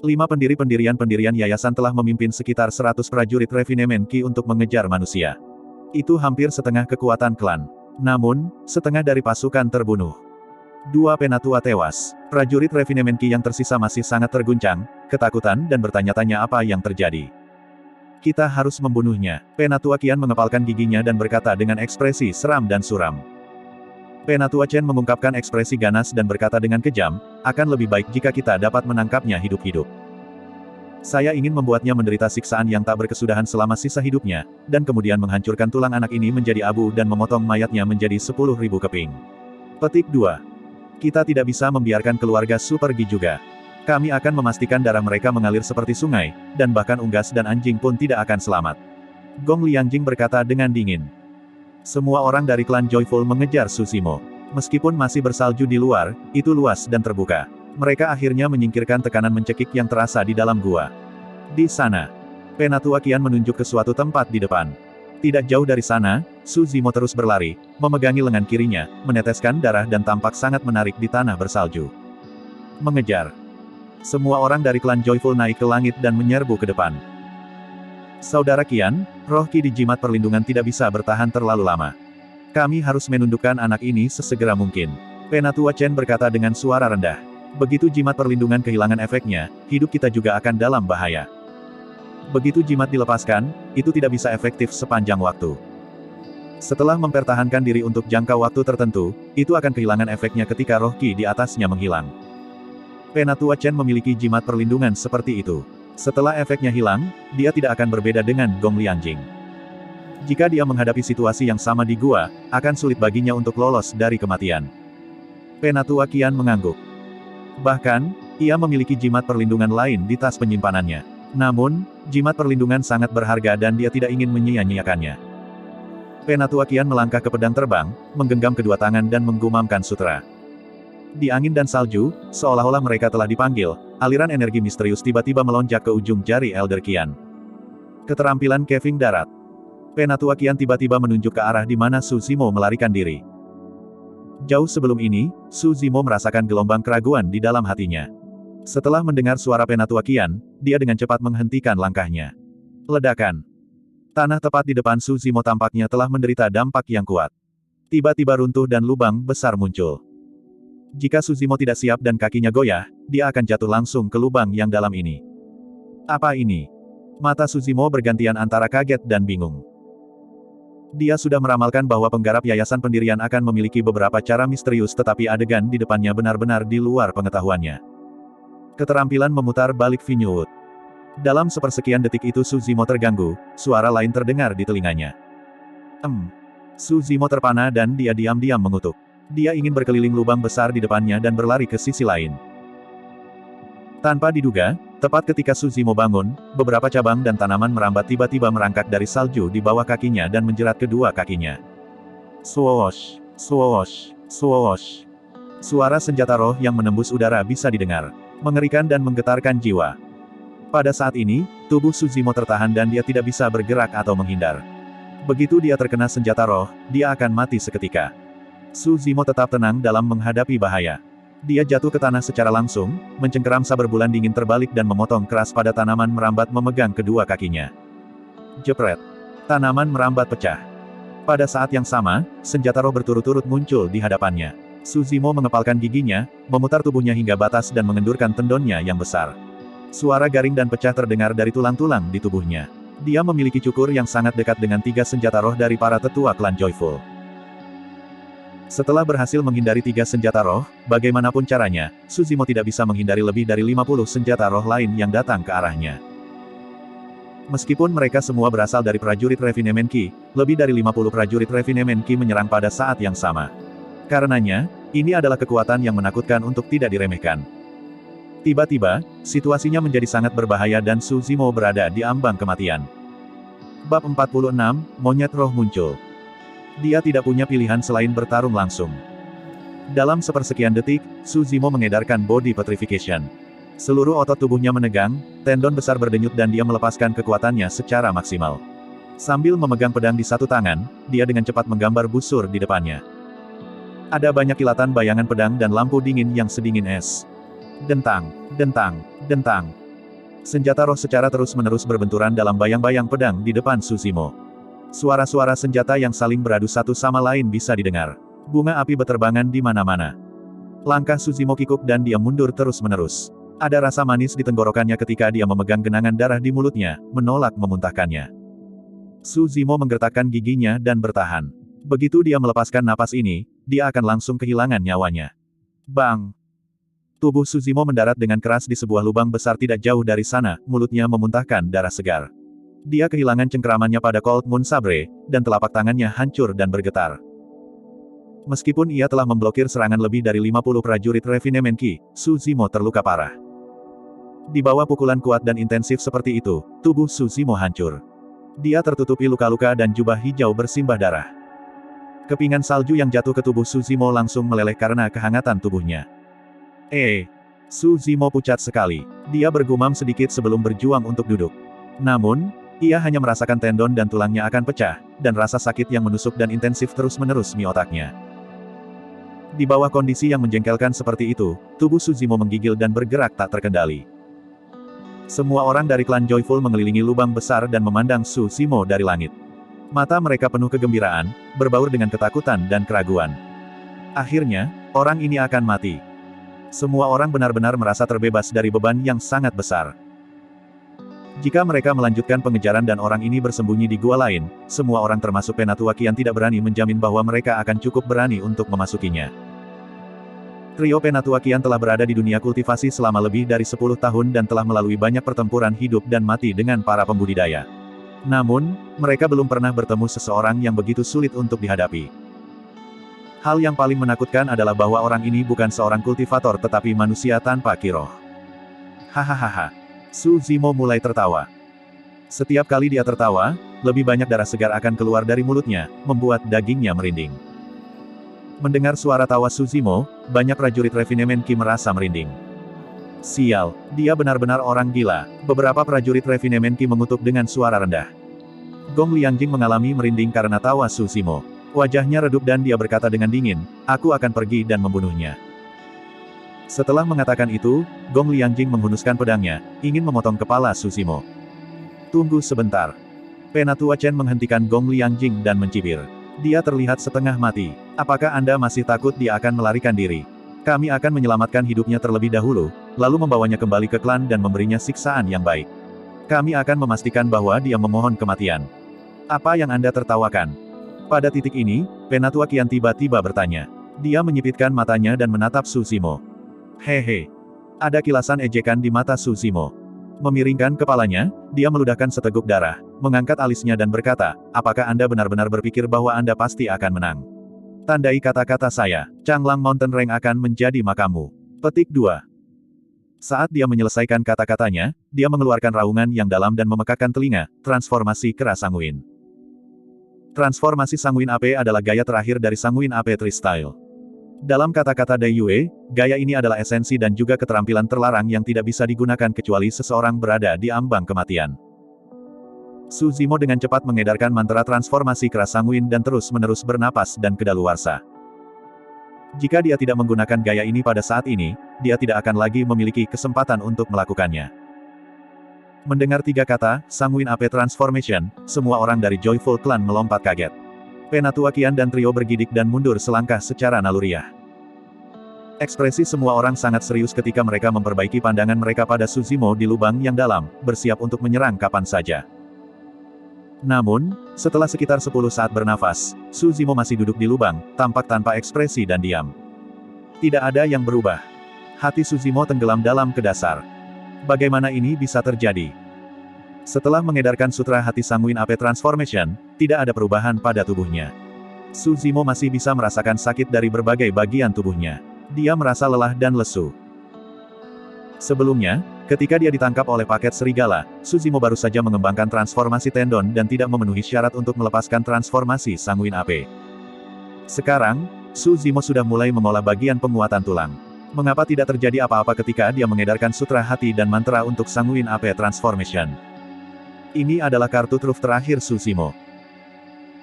5 pendiri-pendirian yayasan telah memimpin sekitar 100 prajurit Refinement Ki untuk mengejar manusia. Itu hampir setengah kekuatan klan. Namun, setengah dari pasukan terbunuh. 2 penatua tewas. Prajurit Refinemenki yang tersisa masih sangat terguncang, ketakutan dan bertanya-tanya apa yang terjadi. Kita harus membunuhnya. Penatua Qian mengepalkan giginya dan berkata dengan ekspresi seram dan suram. Penatua Chen mengungkapkan ekspresi ganas dan berkata dengan kejam, akan lebih baik jika kita dapat menangkapnya hidup-hidup. Saya ingin membuatnya menderita siksaan yang tak berkesudahan selama sisa hidupnya, dan kemudian menghancurkan tulang anak ini menjadi abu dan memotong mayatnya menjadi 10.000 keping. Petik 2. Kita tidak bisa membiarkan keluarga Su pergi juga. Kami akan memastikan darah mereka mengalir seperti sungai, dan bahkan unggas dan anjing pun tidak akan selamat. Gong Lianjing berkata dengan dingin. Semua orang dari klan Joyful mengejar Su Zimo. Meskipun masih bersalju di luar, itu luas dan terbuka. Mereka akhirnya menyingkirkan tekanan mencekik yang terasa di dalam gua. Di sana, Penatua Qian menunjuk ke suatu tempat di depan. Tidak jauh dari sana, Su Zimo terus berlari, memegangi lengan kirinya, meneteskan darah dan tampak sangat menarik di tanah bersalju. Mengejar. Semua orang dari klan Joyful naik ke langit dan menyerbu ke depan. Saudara Qian, roh Qi di jimat perlindungan tidak bisa bertahan terlalu lama. Kami harus menundukkan anak ini sesegera mungkin. Penatua Chen berkata dengan suara rendah. Begitu jimat perlindungan kehilangan efeknya, hidup kita juga akan dalam bahaya. Begitu jimat dilepaskan, itu tidak bisa efektif sepanjang waktu. Setelah mempertahankan diri untuk jangka waktu tertentu, itu akan kehilangan efeknya ketika roh Qi di atasnya menghilang. Penatua Chen memiliki jimat perlindungan seperti itu. Setelah efeknya hilang, dia tidak akan berbeda dengan Gong Lianjing. Jika dia menghadapi situasi yang sama di gua, akan sulit baginya untuk lolos dari kematian. Penatua Qian mengangguk. Bahkan, ia memiliki jimat perlindungan lain di tas penyimpanannya. Namun, jimat perlindungan sangat berharga dan dia tidak ingin menyia-nyiakannya. Penatua Qian melangkah ke pedang terbang, menggenggam kedua tangan dan menggumamkan sutra. Di angin dan salju, seolah-olah mereka telah dipanggil, aliran energi misterius tiba-tiba melonjak ke ujung jari Elder Qian. Keterampilan Caving Darat. Penatua Qian tiba-tiba menunjuk ke arah di mana Su Zimo melarikan diri. Jauh sebelum ini, Su Zimo merasakan gelombang keraguan di dalam hatinya. Setelah mendengar suara Penatua Qian, dia dengan cepat menghentikan langkahnya. Ledakan. Tanah tepat di depan Su Zimo tampaknya telah menderita dampak yang kuat. Tiba-tiba runtuh dan lubang besar muncul. Jika Su Zimo tidak siap dan kakinya goyah, dia akan jatuh langsung ke lubang yang dalam ini. Apa ini? Mata Su Zimo bergantian antara kaget dan bingung. Dia sudah meramalkan bahwa penggarap yayasan pendirian akan memiliki beberapa cara misterius tetapi adegan di depannya benar-benar di luar pengetahuannya. Keterampilan memutar balik Vinyuut. Dalam sepersekian detik itu Su Zimo terganggu, suara lain terdengar di telinganya. Su Zimo terpana dan dia diam-diam mengutuk. Dia ingin berkeliling lubang besar di depannya dan berlari ke sisi lain. Tanpa diduga, tepat ketika Su Zimo bangun, beberapa cabang dan tanaman merambat tiba-tiba merangkak dari salju di bawah kakinya dan menjerat kedua kakinya. Swoosh, swoosh, swoosh. Suara senjata roh yang menembus udara bisa didengar. Mengerikan dan menggetarkan jiwa. Pada saat ini, tubuh Su Zimo tertahan dan dia tidak bisa bergerak atau menghindar. Begitu dia terkena senjata roh, dia akan mati seketika. Su Zimo tetap tenang dalam menghadapi bahaya. Dia jatuh ke tanah secara langsung, mencengkeram saber bulan dingin terbalik dan memotong keras pada tanaman merambat memegang kedua kakinya. Jepret. Tanaman merambat pecah. Pada saat yang sama, senjata roh berturut-turut muncul di hadapannya. Su Zimo mengepalkan giginya, memutar tubuhnya hingga batas dan mengendurkan tendonnya yang besar. Suara garing dan pecah terdengar dari tulang-tulang di tubuhnya. Dia memiliki cukur yang sangat dekat dengan 3 senjata roh dari para tetua klan Joyful. Setelah berhasil menghindari 3 senjata roh, bagaimanapun caranya, Su Zimo tidak bisa menghindari lebih dari 50 senjata roh lain yang datang ke arahnya. Meskipun mereka semua berasal dari prajurit Refinemenki, lebih dari 50 prajurit Refinemenki menyerang pada saat yang sama. Karenanya, ini adalah kekuatan yang menakutkan untuk tidak diremehkan. Tiba-tiba, situasinya menjadi sangat berbahaya dan Su Zimo berada di ambang kematian. Bab 46, Monyet Roh muncul. Dia tidak punya pilihan selain bertarung langsung. Dalam sepersekian detik, Su Zimo mengedarkan body petrification. Seluruh otot tubuhnya menegang, tendon besar berdenyut dan dia melepaskan kekuatannya secara maksimal. Sambil memegang pedang di satu tangan, dia dengan cepat menggambar busur di depannya. Ada banyak kilatan bayangan pedang dan lampu dingin yang sedingin es. Dentang, dentang, dentang. Senjata roh secara terus-menerus berbenturan dalam bayang-bayang pedang di depan Su Zimo. Suara-suara senjata yang saling beradu satu sama lain bisa didengar. Bunga api beterbangan di mana-mana. Langkah Suzimo kikuk dan dia mundur terus-menerus. Ada rasa manis di tenggorokannya ketika dia memegang genangan darah di mulutnya, menolak memuntahkannya. Suzimo menggertakkan giginya dan bertahan. Begitu dia melepaskan napas ini, dia akan langsung kehilangan nyawanya. Bang! Tubuh Suzimo mendarat dengan keras di sebuah lubang besar tidak jauh dari sana, mulutnya memuntahkan darah segar. Dia kehilangan cengkeramannya pada Cold Moon Sabre, dan telapak tangannya hancur dan bergetar. Meskipun ia telah memblokir serangan lebih dari 50 prajurit Refinement Ki, Suzimo terluka parah. Di bawah pukulan kuat dan intensif seperti itu, tubuh Suzimo hancur. Dia tertutupi luka-luka dan jubah hijau bersimbah darah. Kepingan salju yang jatuh ke tubuh Suzimo langsung meleleh karena kehangatan tubuhnya. Suzimo pucat sekali. Dia bergumam sedikit sebelum berjuang untuk duduk. Namun, ia hanya merasakan tendon dan tulangnya akan pecah, dan rasa sakit yang menusuk dan intensif terus-menerus di otaknya. Di bawah kondisi yang menjengkelkan seperti itu, tubuh Suzimo menggigil dan bergerak tak terkendali. Semua orang dari klan Joyful mengelilingi lubang besar dan memandang Suzimo dari langit. Mata mereka penuh kegembiraan, berbaur dengan ketakutan dan keraguan. Akhirnya, orang ini akan mati. Semua orang benar-benar merasa terbebas dari beban yang sangat besar. Jika mereka melanjutkan pengejaran dan orang ini bersembunyi di gua lain, semua orang termasuk Penatua Qian tidak berani menjamin bahwa mereka akan cukup berani untuk memasukinya. Trio Penatua Qian telah berada di dunia kultivasi selama lebih dari 10 tahun dan telah melalui banyak pertempuran hidup dan mati dengan para pembudidaya. Namun, mereka belum pernah bertemu seseorang yang begitu sulit untuk dihadapi. Hal yang paling menakutkan adalah bahwa orang ini bukan seorang kultivator tetapi manusia tanpa kiroh. Hahaha. Suzimo mulai tertawa. Setiap kali dia tertawa, lebih banyak darah segar akan keluar dari mulutnya, membuat dagingnya merinding. Mendengar suara tawa Suzimo, banyak prajurit Refinement Ki merasa merinding. Sial, dia benar-benar orang gila. Beberapa prajurit Refinement Ki mengutuk dengan suara rendah. Gong Liangjing mengalami merinding karena tawa Suzimo. Wajahnya redup dan dia berkata dengan dingin, "Aku akan pergi dan membunuhnya." Setelah mengatakan itu, Gong Liangjing menghunuskan pedangnya, ingin memotong kepala Suzimo. Tunggu sebentar. Penatua Chen menghentikan Gong Liangjing dan mencibir. Dia terlihat setengah mati. Apakah Anda masih takut dia akan melarikan diri? Kami akan menyelamatkan hidupnya terlebih dahulu, lalu membawanya kembali ke klan dan memberinya siksaan yang baik. Kami akan memastikan bahwa dia memohon kematian. Apa yang Anda tertawakan? Pada titik ini, Penatua Qian tiba-tiba bertanya. Dia menyipitkan matanya dan menatap Suzimo. Hehe. Ada kilasan ejekan di mata Suzimo. Memiringkan kepalanya, dia meludahkan seteguk darah, mengangkat alisnya dan berkata, "Apakah Anda benar-benar berpikir bahwa Anda pasti akan menang? Tandai kata-kata saya, Changlang Mountain Range akan menjadi makamu." Petik 2. Saat dia menyelesaikan kata-katanya, dia mengeluarkan raungan yang dalam dan memekakkan telinga, transformasi kera sanguin. Transformasi sanguin AP adalah gaya terakhir dari sanguin AP Tri-Style. Dalam kata-kata Dai Yue, gaya ini adalah esensi dan juga keterampilan terlarang yang tidak bisa digunakan kecuali seseorang berada di ambang kematian. Suzimo dengan cepat mengedarkan mantra transformasi keras sanguin dan terus-menerus bernapas dan kedaluarsa. Jika dia tidak menggunakan gaya ini pada saat ini, dia tidak akan lagi memiliki kesempatan untuk melakukannya. Mendengar 3 kata, Sanguin AP Transformation, semua orang dari Joyful Clan melompat kaget. Penatua Qian dan trio bergidik dan mundur selangkah secara naluriah. Ekspresi semua orang sangat serius ketika mereka memperbaiki pandangan mereka pada Suzimo di lubang yang dalam, bersiap untuk menyerang kapan saja. Namun, setelah sekitar 10 saat bernafas, Suzimo masih duduk di lubang, tampak tanpa ekspresi dan diam. Tidak ada yang berubah. Hati Suzimo tenggelam dalam ke dasar. Bagaimana ini bisa terjadi? Setelah mengedarkan sutra hati Sanguin AP Transformation, tidak ada perubahan pada tubuhnya. Suzimo masih bisa merasakan sakit dari berbagai bagian tubuhnya. Dia merasa lelah dan lesu. Sebelumnya, ketika dia ditangkap oleh paket serigala, Suzimo baru saja mengembangkan transformasi tendon dan tidak memenuhi syarat untuk melepaskan transformasi Sanguin AP. Sekarang, Suzimo sudah mulai mengolah bagian penguatan tulang. Mengapa tidak terjadi apa-apa ketika dia mengedarkan sutra hati dan mantra untuk Sanguin AP Transformation? Ini adalah kartu truf terakhir Suzimo.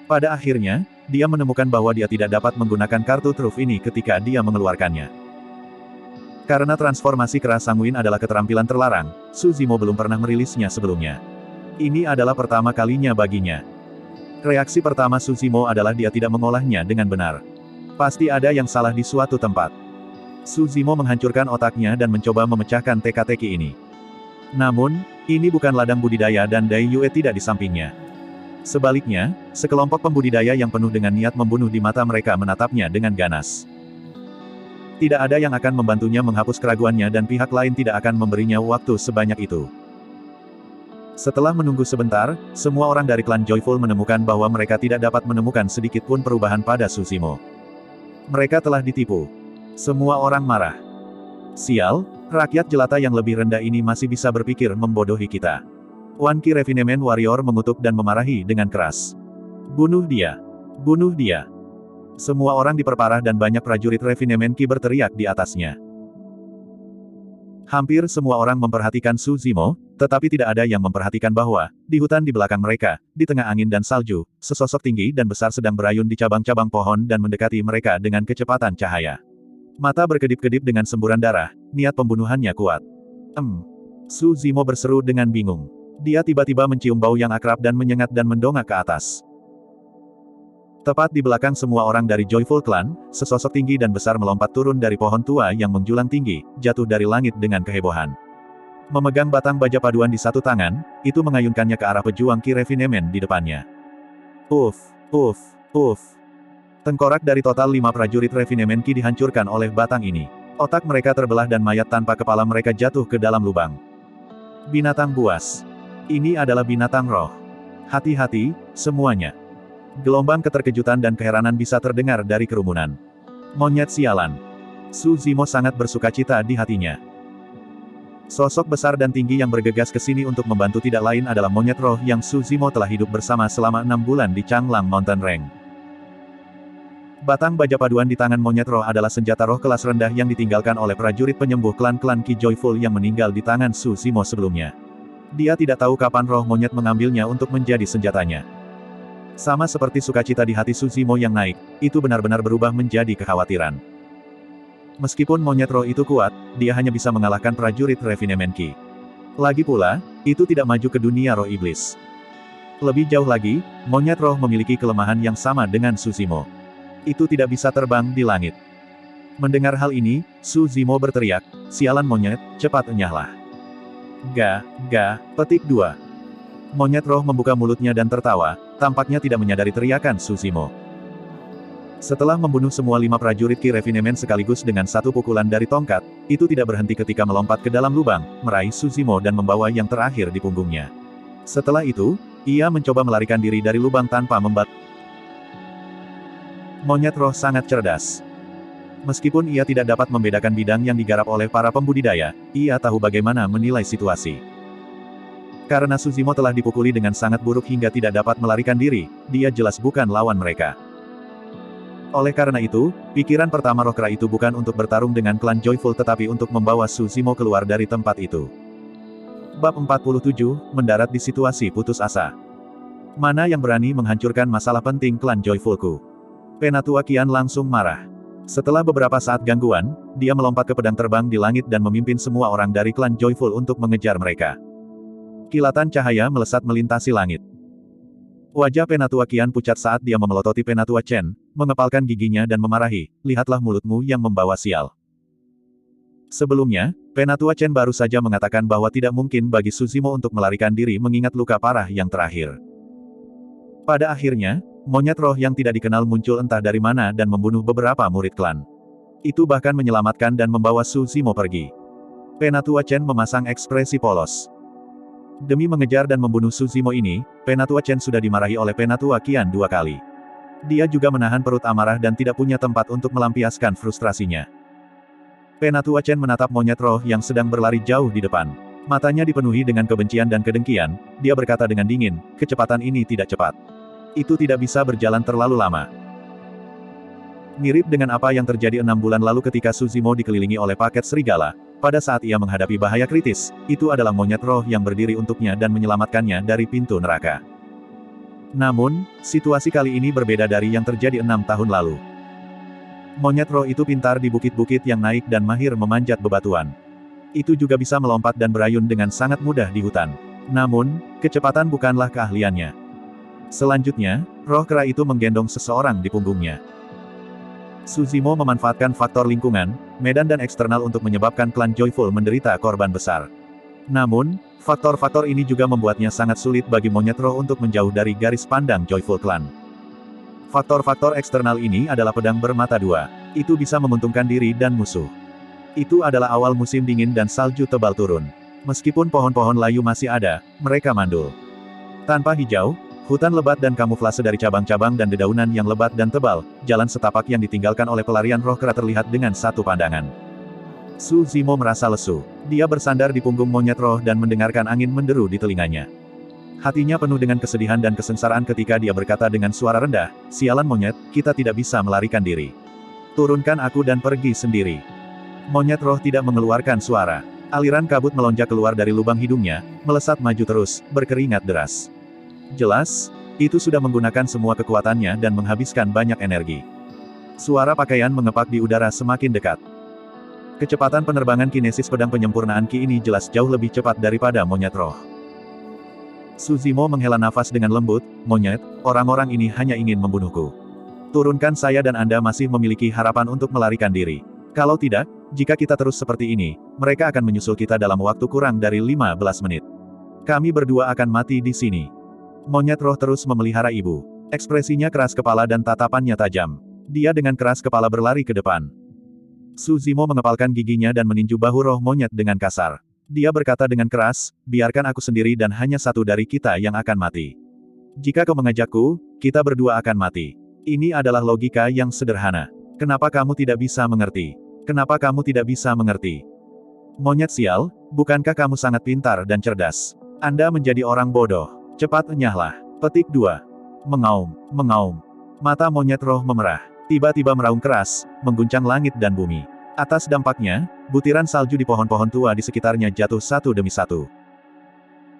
Pada akhirnya, dia menemukan bahwa dia tidak dapat menggunakan kartu truf ini ketika dia mengeluarkannya. Karena transformasi keras sanguin adalah keterampilan terlarang, Suzimo belum pernah merilisnya sebelumnya. Ini adalah pertama kalinya baginya. Reaksi pertama Suzimo adalah dia tidak mengolahnya dengan benar. Pasti ada yang salah di suatu tempat. Suzimo menghancurkan otaknya dan mencoba memecahkan teka-teki ini. Namun, ini bukan ladang budidaya dan Dai Yue tidak di sampingnya. Sebaliknya, sekelompok pembudidaya yang penuh dengan niat membunuh di mata mereka menatapnya dengan ganas. Tidak ada yang akan membantunya menghapus keraguannya dan pihak lain tidak akan memberinya waktu sebanyak itu. Setelah menunggu sebentar, semua orang dari klan Joyful menemukan bahwa mereka tidak dapat menemukan sedikit pun perubahan pada Suzimo. Mereka telah ditipu. Semua orang marah. Sial, rakyat jelata yang lebih rendah ini masih bisa berpikir membodohi kita. Wan Qi Refinement Warrior mengutuk dan memarahi dengan keras. Bunuh dia! Bunuh dia! Semua orang diperparah dan banyak prajurit Refinement Qi berteriak di atasnya. Hampir semua orang memperhatikan Suzimo, tetapi tidak ada yang memperhatikan bahwa, di hutan di belakang mereka, di tengah angin dan salju, sesosok tinggi dan besar sedang berayun di cabang-cabang pohon dan mendekati mereka dengan kecepatan cahaya. Mata berkedip-kedip dengan semburan darah, niat pembunuhannya kuat. Suzimo berseru dengan bingung. Dia tiba-tiba mencium bau yang akrab dan menyengat dan mendongak ke atas. Tepat di belakang semua orang dari Joyful Clan, sesosok tinggi dan besar melompat turun dari pohon tua yang menjulang tinggi, jatuh dari langit dengan kehebohan. Memegang batang baja paduan di satu tangan, itu mengayunkannya ke arah pejuang Qi Refinement di depannya. Uff, uff, uff. Tengkorak dari total 5 prajurit Refinement Qi dihancurkan oleh batang ini. Otak mereka terbelah dan mayat tanpa kepala mereka jatuh ke dalam lubang. Binatang buas. Ini adalah binatang roh. Hati-hati, semuanya. Gelombang keterkejutan dan keheranan bisa terdengar dari kerumunan. Monyet sialan. Suzimo sangat bersukacita di hatinya. Sosok besar dan tinggi yang bergegas ke sini untuk membantu tidak lain adalah monyet roh yang Suzimo telah hidup bersama selama 6 bulan di Changlang Mountain Range. Batang baja paduan di tangan monyet roh adalah senjata roh kelas rendah yang ditinggalkan oleh prajurit penyembuh klan-klan Qi Joyful yang meninggal di tangan Suzimo sebelumnya. Dia tidak tahu kapan roh monyet mengambilnya untuk menjadi senjatanya. Sama seperti sukacita di hati Suzimo yang naik, itu benar-benar berubah menjadi kekhawatiran. Meskipun monyet roh itu kuat, dia hanya bisa mengalahkan prajurit Refinement Qi. Lagi pula, itu tidak maju ke dunia roh iblis. Lebih jauh lagi, monyet roh memiliki kelemahan yang sama dengan Suzimo. Itu tidak bisa terbang di langit. Mendengar hal ini, Suzimo berteriak, sialan monyet, cepat enyahlah. Petik 2. Monyet roh membuka mulutnya dan tertawa, tampaknya tidak menyadari teriakan Suzimo. Setelah membunuh semua 5 prajurit Qi Refinement sekaligus dengan satu pukulan dari tongkat, itu tidak berhenti ketika melompat ke dalam lubang, meraih Suzimo dan membawa yang terakhir di punggungnya. Setelah itu, ia mencoba melarikan diri dari lubang tanpa Monyet roh sangat cerdas. Meskipun ia tidak dapat membedakan bidang yang digarap oleh para pembudidaya, ia tahu bagaimana menilai situasi. Karena Suzimo telah dipukuli dengan sangat buruk hingga tidak dapat melarikan diri, dia jelas bukan lawan mereka. Oleh karena itu, pikiran pertama roh kera itu bukan untuk bertarung dengan klan Joyful tetapi untuk membawa Suzimo keluar dari tempat itu. Bab 47, mendarat di situasi putus asa. Mana yang berani menghancurkan masalah penting klan Joyfulku? Penatua Qian langsung marah. Setelah beberapa saat gangguan, dia melompat ke pedang terbang di langit dan memimpin semua orang dari klan Joyful untuk mengejar mereka. Kilatan cahaya melesat melintasi langit. Wajah Penatua Qian pucat saat dia memelototi Penatua Chen, mengepalkan giginya dan memarahi, lihatlah mulutmu yang membawa sial. Sebelumnya, Penatua Chen baru saja mengatakan bahwa tidak mungkin bagi Suzimo untuk melarikan diri mengingat luka parah yang terakhir. Pada akhirnya, monyet roh yang tidak dikenal muncul entah dari mana dan membunuh beberapa murid klan. Itu bahkan menyelamatkan dan membawa Suzimo pergi. Penatua Chen memasang ekspresi polos. Demi mengejar dan membunuh Suzimo ini, Penatua Chen sudah dimarahi oleh Penatua Qian 2 kali. Dia juga menahan perut amarah dan tidak punya tempat untuk melampiaskan frustrasinya. Penatua Chen menatap monyet roh yang sedang berlari jauh di depan. Matanya dipenuhi dengan kebencian dan kedengkian, dia berkata dengan dingin, kecepatan ini tidak cepat. Itu tidak bisa berjalan terlalu lama. Mirip dengan apa yang terjadi 6 bulan lalu ketika Suzimo dikelilingi oleh paket serigala, pada saat ia menghadapi bahaya kritis, itu adalah monyet roh yang berdiri untuknya dan menyelamatkannya dari pintu neraka. Namun, situasi kali ini berbeda dari yang terjadi 6 tahun lalu. Monyet roh itu pintar di bukit-bukit yang naik dan mahir memanjat bebatuan. Itu juga bisa melompat dan berayun dengan sangat mudah di hutan. Namun, kecepatan bukanlah keahliannya. Selanjutnya, roh kera itu menggendong seseorang di punggungnya. Suzimo memanfaatkan faktor lingkungan, medan dan eksternal untuk menyebabkan klan Joyful menderita korban besar. Namun, faktor-faktor ini juga membuatnya sangat sulit bagi monyet roh untuk menjauh dari garis pandang Joyful Clan. Faktor-faktor eksternal ini adalah pedang bermata dua. Itu bisa menguntungkan diri dan musuh. Itu adalah awal musim dingin dan salju tebal turun. Meskipun pohon-pohon layu masih ada, mereka mandul. Tanpa hijau, hutan lebat dan kamuflase dari cabang-cabang dan dedaunan yang lebat dan tebal, jalan setapak yang ditinggalkan oleh pelarian roh kera terlihat dengan satu pandangan. Suzimo merasa lesu. Dia bersandar di punggung monyet roh dan mendengarkan angin menderu di telinganya. Hatinya penuh dengan kesedihan dan kesengsaraan ketika dia berkata dengan suara rendah, "Sialan monyet, kita tidak bisa melarikan diri. Turunkan aku dan pergi sendiri." Monyet roh tidak mengeluarkan suara. Aliran kabut melonjak keluar dari lubang hidungnya, melesat maju terus, berkeringat deras. Jelas, itu sudah menggunakan semua kekuatannya dan menghabiskan banyak energi. Suara pakaian mengepak di udara semakin dekat. Kecepatan penerbangan kinesis pedang penyempurnaan Ki ini jelas jauh lebih cepat daripada monyet roh. Suzimo menghela nafas dengan lembut, "Monyet, orang-orang ini hanya ingin membunuhku. Turunkan saya dan Anda masih memiliki harapan untuk melarikan diri. Kalau tidak, jika kita terus seperti ini, mereka akan menyusul kita dalam waktu kurang dari 15 menit. Kami berdua akan mati di sini." Monyet roh terus memelihara ibu. Ekspresinya keras kepala dan tatapannya tajam. Dia dengan keras kepala berlari ke depan. Suzimo mengepalkan giginya dan meninju bahu roh monyet dengan kasar. Dia berkata dengan keras, "Biarkan aku sendiri dan hanya satu dari kita yang akan mati. Jika kau mengajakku, kita berdua akan mati. Ini adalah logika yang sederhana. Kenapa kamu tidak bisa mengerti? Kenapa kamu tidak bisa mengerti? Monyet sial, bukankah kamu sangat pintar dan cerdas? Anda menjadi orang bodoh. Cepat enyahlah." Petik 2. Mengaum, mengaum. Mata monyet roh memerah. Tiba-tiba meraung keras, mengguncang langit dan bumi. Atas dampaknya, butiran salju di pohon-pohon tua di sekitarnya jatuh satu demi satu.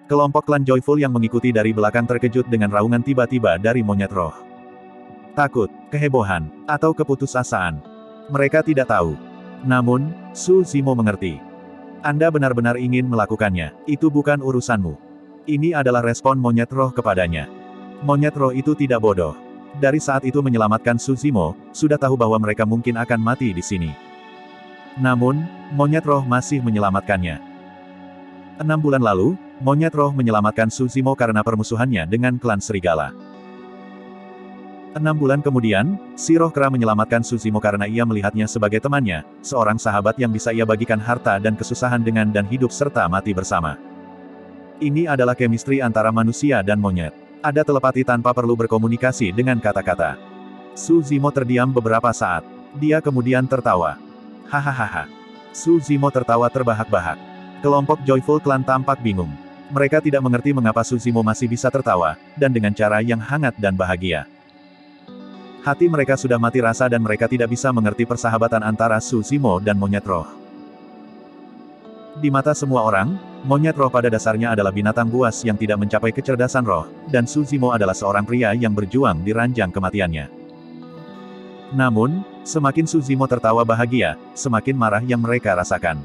Kelompok klan Joyful yang mengikuti dari belakang terkejut dengan raungan tiba-tiba dari monyet roh. Takut, kehebohan, atau keputusasaan. Mereka tidak tahu. Namun, Suzimo mengerti. Anda benar-benar ingin melakukannya. Itu bukan urusanmu. Ini adalah respon monyet roh kepadanya. Monyet roh itu tidak bodoh. Dari saat itu menyelamatkan Suzimo, sudah tahu bahwa mereka mungkin akan mati di sini. Namun, monyet roh masih menyelamatkannya. 6 bulan lalu, monyet roh menyelamatkan Suzimo karena permusuhannya dengan klan serigala. 6 bulan kemudian, si roh kera menyelamatkan Suzimo karena ia melihatnya sebagai temannya, seorang sahabat yang bisa ia bagikan harta dan kesusahan dengan dan hidup serta mati bersama. Ini adalah chemistry antara manusia dan monyet. Ada telepati tanpa perlu berkomunikasi dengan kata-kata. Suzimo terdiam beberapa saat. Dia kemudian tertawa. Hahaha. Suzimo tertawa terbahak-bahak. Kelompok Joyful Clan tampak bingung. Mereka tidak mengerti mengapa Suzimo masih bisa tertawa, dan dengan cara yang hangat dan bahagia. Hati mereka sudah mati rasa dan mereka tidak bisa mengerti persahabatan antara Suzimo dan monyet roh. Di mata semua orang, monyet roh pada dasarnya adalah binatang buas yang tidak mencapai kecerdasan roh, dan Suzimo adalah seorang pria yang berjuang di ranjang kematiannya. Namun, semakin Suzimo tertawa bahagia, semakin marah yang mereka rasakan.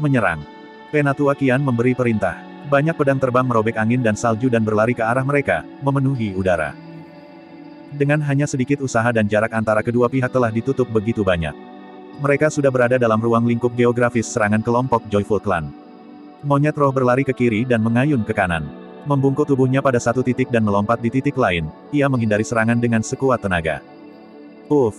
Menyerang. Penatua Qian memberi perintah. Banyak pedang terbang merobek angin dan salju dan berlari ke arah mereka, memenuhi udara. Dengan hanya sedikit usaha dan jarak antara kedua pihak telah ditutup begitu banyak. Mereka sudah berada dalam ruang lingkup geografis serangan kelompok Joyful Clan. Monyet roh berlari ke kiri dan mengayun ke kanan. Membungkuk tubuhnya pada satu titik dan melompat di titik lain, ia menghindari serangan dengan sekuat tenaga. Uff!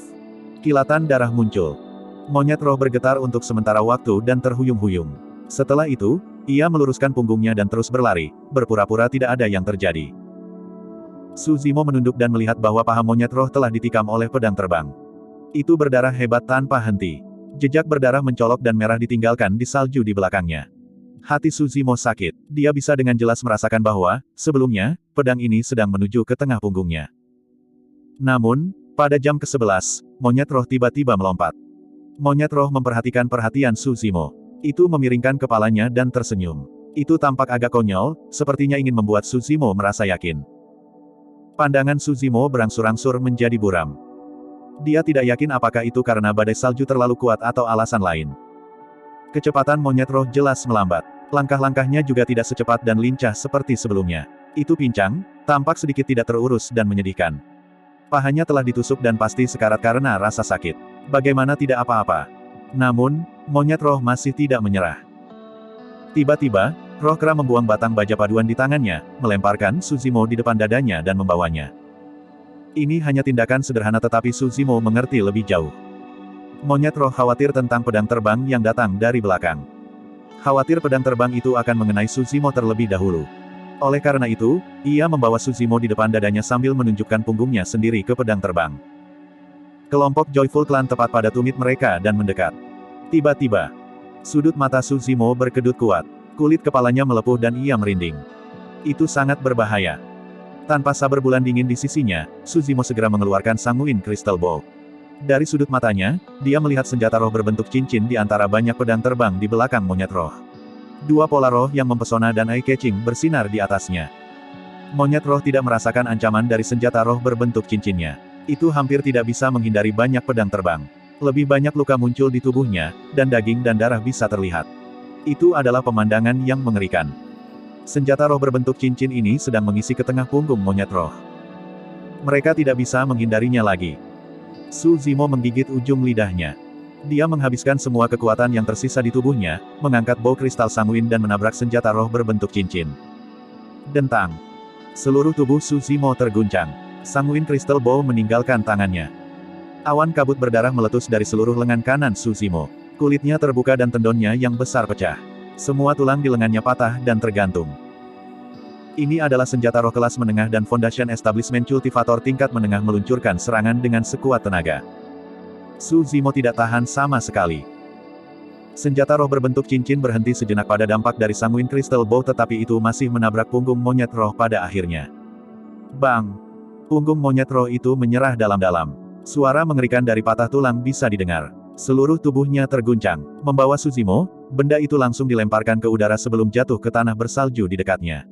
Kilatan darah muncul. Monyet roh bergetar untuk sementara waktu dan terhuyung-huyung. Setelah itu, ia meluruskan punggungnya dan terus berlari, berpura-pura tidak ada yang terjadi. Suzimo menunduk dan melihat bahwa paha monyet roh telah ditikam oleh pedang terbang. Itu berdarah hebat tanpa henti. Jejak berdarah mencolok dan merah ditinggalkan di salju di belakangnya. Hati Suzimo sakit. Dia bisa dengan jelas merasakan bahwa, sebelumnya, pedang ini sedang menuju ke tengah punggungnya. Namun, pada jam ke-11, monyet roh tiba-tiba melompat. Monyet roh memperhatikan perhatian Suzimo. Itu memiringkan kepalanya dan tersenyum. Itu tampak agak konyol, sepertinya ingin membuat Suzimo merasa yakin. Pandangan Suzimo berangsur-angsur menjadi buram. Dia tidak yakin apakah itu karena badai salju terlalu kuat atau alasan lain. Kecepatan monyet roh jelas melambat. Langkah-langkahnya juga tidak secepat dan lincah seperti sebelumnya. Itu pincang, tampak sedikit tidak terurus dan menyedihkan. Pahanya telah ditusuk dan pasti sekarat karena rasa sakit. Bagaimana tidak apa-apa? Namun, monyet roh masih tidak menyerah. Tiba-tiba, roh kera membuang batang baja paduan di tangannya, melemparkan Suzimo di depan dadanya dan membawanya. Ini hanya tindakan sederhana tetapi Suzimo mengerti lebih jauh. Monyet roh khawatir tentang pedang terbang yang datang dari belakang. Khawatir pedang terbang itu akan mengenai Suzimo terlebih dahulu. Oleh karena itu, ia membawa Suzimo di depan dadanya sambil menunjukkan punggungnya sendiri ke pedang terbang. Kelompok Joyful Clan tepat pada tumit mereka dan mendekat. Tiba-tiba, sudut mata Suzimo berkedut kuat. Kulit kepalanya melepuh dan ia merinding. Itu sangat berbahaya. Tanpa sabar bulan dingin di sisinya, Suzimo segera mengeluarkan Sanguine Crystal Bow. Dari sudut matanya, dia melihat senjata roh berbentuk cincin di antara banyak pedang terbang di belakang monyet roh. Dua pola roh yang mempesona dan eye-catching bersinar di atasnya. Monyet roh tidak merasakan ancaman dari senjata roh berbentuk cincinnya. Itu hampir tidak bisa menghindari banyak pedang terbang. Lebih banyak luka muncul di tubuhnya, dan daging dan darah bisa terlihat. Itu adalah pemandangan yang mengerikan. Senjata roh berbentuk cincin ini sedang mengisi ke tengah punggung monyet roh. Mereka tidak bisa menghindarinya lagi. Suzimo menggigit ujung lidahnya. Dia menghabiskan semua kekuatan yang tersisa di tubuhnya, mengangkat bow kristal sanguin dan menabrak senjata roh berbentuk cincin. Dentang. Seluruh tubuh Suzimo terguncang. Sanguine Crystal Bow meninggalkan tangannya. Awan kabut berdarah meletus dari seluruh lengan kanan Suzimo. Kulitnya terbuka dan tendonnya yang besar pecah. Semua tulang di lengannya patah dan tergantung. Ini adalah senjata roh kelas menengah dan Foundation Establishment Cultivator tingkat menengah meluncurkan serangan dengan sekuat tenaga. Suzimo tidak tahan sama sekali. Senjata roh berbentuk cincin berhenti sejenak pada dampak dari Sanguine Crystal Bow tetapi itu masih menabrak punggung monyet roh pada akhirnya. Bang! Punggung monyet roh itu menyerah dalam-dalam. Suara mengerikan dari patah tulang bisa didengar. Seluruh tubuhnya terguncang. Membawa Suzimo, benda itu langsung dilemparkan ke udara sebelum jatuh ke tanah bersalju di dekatnya.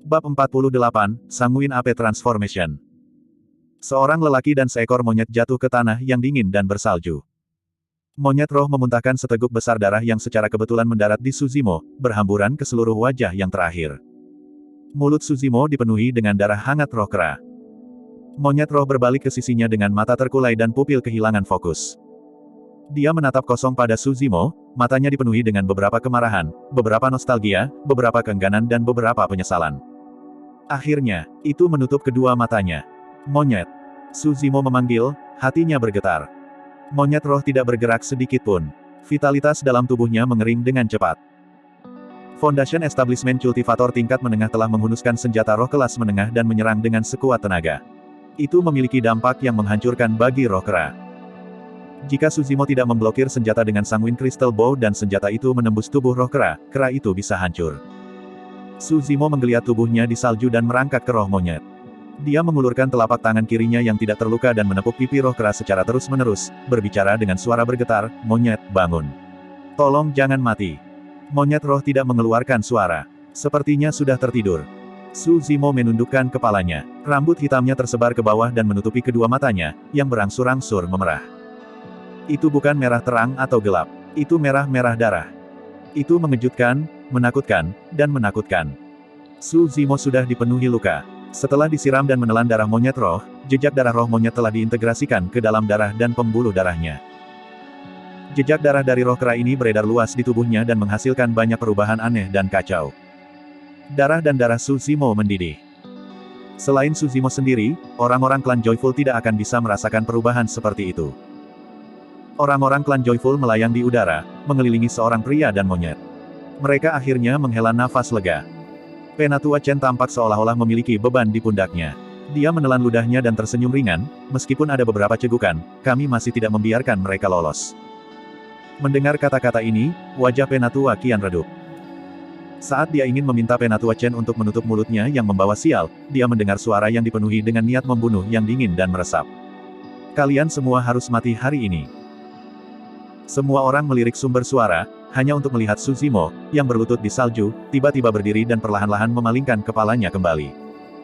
Bab 48, Sanguine Ape Transformation. Seorang lelaki dan seekor monyet jatuh ke tanah yang dingin dan bersalju. Monyet roh memuntahkan seteguk besar darah yang secara kebetulan mendarat di Suzimo, berhamburan ke seluruh wajah yang terakhir. Mulut Suzimo dipenuhi dengan darah hangat roh kera. Monyet roh berbalik ke sisinya dengan mata terkulai dan pupil kehilangan fokus. Dia menatap kosong pada Suzimo, matanya dipenuhi dengan beberapa kemarahan, beberapa nostalgia, beberapa keengganan dan beberapa penyesalan. Akhirnya, itu menutup kedua matanya. Monyet. Suzimo memanggil, hatinya bergetar. Monyet roh tidak bergerak sedikit pun. Vitalitas dalam tubuhnya mengering dengan cepat. Foundation Establishment Cultivator tingkat menengah telah menghunuskan senjata roh kelas menengah dan menyerang dengan sekuat tenaga. Itu memiliki dampak yang menghancurkan bagi roh kera. Jika Suzimo tidak memblokir senjata dengan Sanguine Crystal Bow dan senjata itu menembus tubuh roh kera itu bisa hancur. Suzimo menggeliat tubuhnya di salju dan merangkak ke roh monyet. Dia mengulurkan telapak tangan kirinya yang tidak terluka dan menepuk pipi roh kera secara terus-menerus, berbicara dengan suara bergetar, "Monyet, bangun. Tolong jangan mati." Monyet roh tidak mengeluarkan suara. Sepertinya sudah tertidur. Suzimo menundukkan kepalanya. Rambut hitamnya tersebar ke bawah dan menutupi kedua matanya, yang berangsur-angsur memerah. Itu bukan merah terang atau gelap. Itu merah-merah darah. Itu mengejutkan, menakutkan, dan menakutkan. Suzimo sudah dipenuhi luka. Setelah disiram dan menelan darah monyet roh, jejak darah roh monyet telah diintegrasikan ke dalam darah dan pembuluh darahnya. Jejak darah dari roh kera ini beredar luas di tubuhnya dan menghasilkan banyak perubahan aneh dan kacau. Darah dan darah Suzimo mendidih. Selain Suzimo sendiri, orang-orang klan Joyful tidak akan bisa merasakan perubahan seperti itu. Orang-orang klan Joyful melayang di udara, mengelilingi seorang pria dan monyet. Mereka akhirnya menghela nafas lega. Penatua Chen tampak seolah-olah memiliki beban di pundaknya. Dia menelan ludahnya dan tersenyum ringan, meskipun ada beberapa cegukan, kami masih tidak membiarkan mereka lolos. Mendengar kata-kata ini, wajah Penatua kian redup. Saat dia ingin meminta Penatua Chen untuk menutup mulutnya yang membawa sial, dia mendengar suara yang dipenuhi dengan niat membunuh yang dingin dan meresap. Kalian semua harus mati hari ini. Semua orang melirik sumber suara, hanya untuk melihat Suzimo, yang berlutut di salju, tiba-tiba berdiri dan perlahan-lahan memalingkan kepalanya kembali.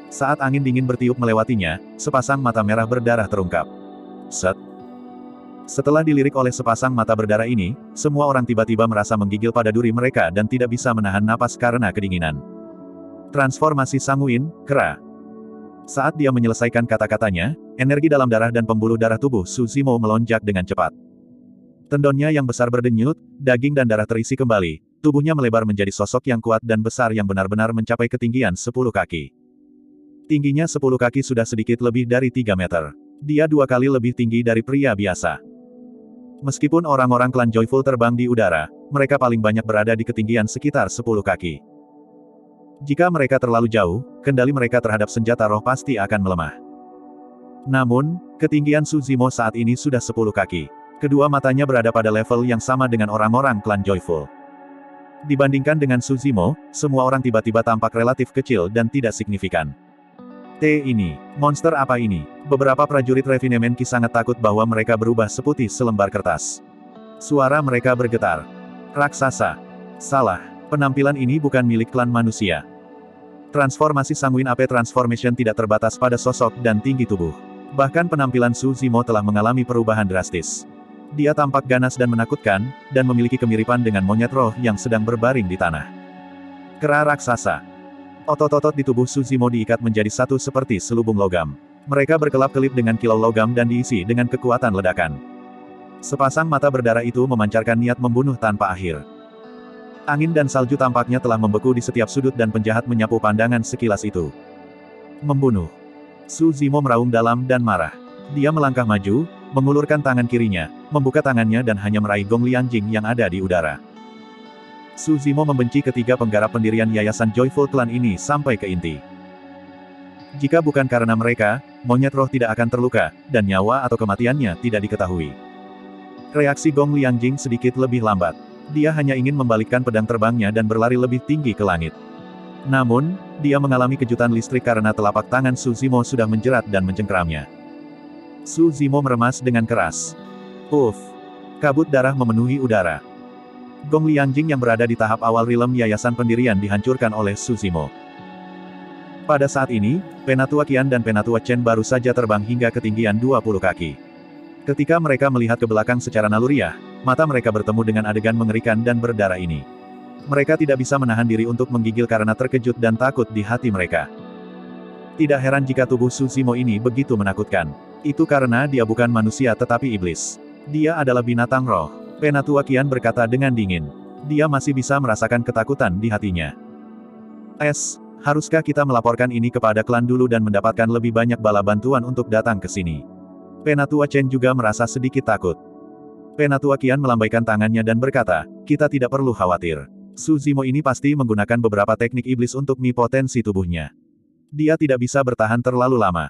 Saat angin dingin bertiup melewatinya, sepasang mata merah berdarah terungkap. Set. Setelah dilirik oleh sepasang mata berdarah ini, semua orang tiba-tiba merasa menggigil pada duri mereka dan tidak bisa menahan napas karena kedinginan. Transformasi sanguin, kera. Saat dia menyelesaikan kata-katanya, energi dalam darah dan pembuluh darah tubuh Su Zimo melonjak dengan cepat. Tendonnya yang besar berdenyut, daging dan darah terisi kembali, tubuhnya melebar menjadi sosok yang kuat dan besar yang benar-benar mencapai ketinggian 10 kaki. Tingginya 10 kaki sudah sedikit lebih dari 3 meter. Dia 2 kali lebih tinggi dari pria biasa. Meskipun orang-orang klan Joyful terbang di udara, mereka paling banyak berada di ketinggian sekitar 10 kaki. Jika mereka terlalu jauh, kendali mereka terhadap senjata roh pasti akan melemah. Namun, ketinggian Su Zimo saat ini sudah 10 kaki. Kedua matanya berada pada level yang sama dengan orang-orang klan Joyful. Dibandingkan dengan Su Zimo, semua orang tiba-tiba tampak relatif kecil dan tidak signifikan. Ini, monster apa ini? Beberapa prajurit Refinement Ki sangat takut bahwa mereka berubah seputih selembar kertas. Suara mereka bergetar. Raksasa. Salah, penampilan ini bukan milik klan manusia. Transformasi sanguin AP Transformation tidak terbatas pada sosok dan tinggi tubuh. Bahkan penampilan Su Zimo telah mengalami perubahan drastis. Dia tampak ganas dan menakutkan, dan memiliki kemiripan dengan monyet roh yang sedang berbaring di tanah. Kera raksasa. Otot-otot di tubuh Su Zimo diikat menjadi satu seperti selubung logam. Mereka berkelap-kelip dengan kilau logam dan diisi dengan kekuatan ledakan. Sepasang mata berdarah itu memancarkan niat membunuh tanpa akhir. Angin dan salju tampaknya telah membeku di setiap sudut dan penjahat menyapu pandangan sekilas itu. Membunuh. Su Zimo meraung dalam dan marah. Dia melangkah maju, mengulurkan tangan kirinya, membuka tangannya dan hanya meraih Gong Lianjing yang ada di udara. Su Zimo membenci ketiga penggarap pendirian Yayasan Joyful Clan ini sampai ke inti. Jika bukan karena mereka, monyet roh tidak akan terluka, dan nyawa atau kematiannya tidak diketahui. Reaksi Gong Lianjing sedikit lebih lambat. Dia hanya ingin membalikkan pedang terbangnya dan berlari lebih tinggi ke langit. Namun, dia mengalami kejutan listrik karena telapak tangan Su Zimo sudah menjerat dan mencengkeramnya. Su Zimo meremas dengan keras. Kabut darah memenuhi udara. Gong Lianjing yang berada di tahap awal rilem Yayasan Pendirian dihancurkan oleh Su Zimo. Pada saat ini, Penatua Qian dan Penatua Chen baru saja terbang hingga ketinggian 20 kaki. Ketika mereka melihat ke belakang secara naluriah, mata mereka bertemu dengan adegan mengerikan dan berdarah ini. Mereka tidak bisa menahan diri untuk menggigil karena terkejut dan takut di hati mereka. Tidak heran jika tubuh Su Zimo ini begitu menakutkan. Itu karena dia bukan manusia tetapi iblis. Dia adalah binatang roh. Penatua Qian berkata dengan dingin. Dia masih bisa merasakan ketakutan di hatinya. Haruskah kita melaporkan ini kepada klan dulu dan mendapatkan lebih banyak bala bantuan untuk datang ke sini? Penatua Chen juga merasa sedikit takut. Penatua Qian melambaikan tangannya dan berkata, kita tidak perlu khawatir. Su Zimo ini pasti menggunakan beberapa teknik iblis untuk mi potensi tubuhnya. Dia tidak bisa bertahan terlalu lama.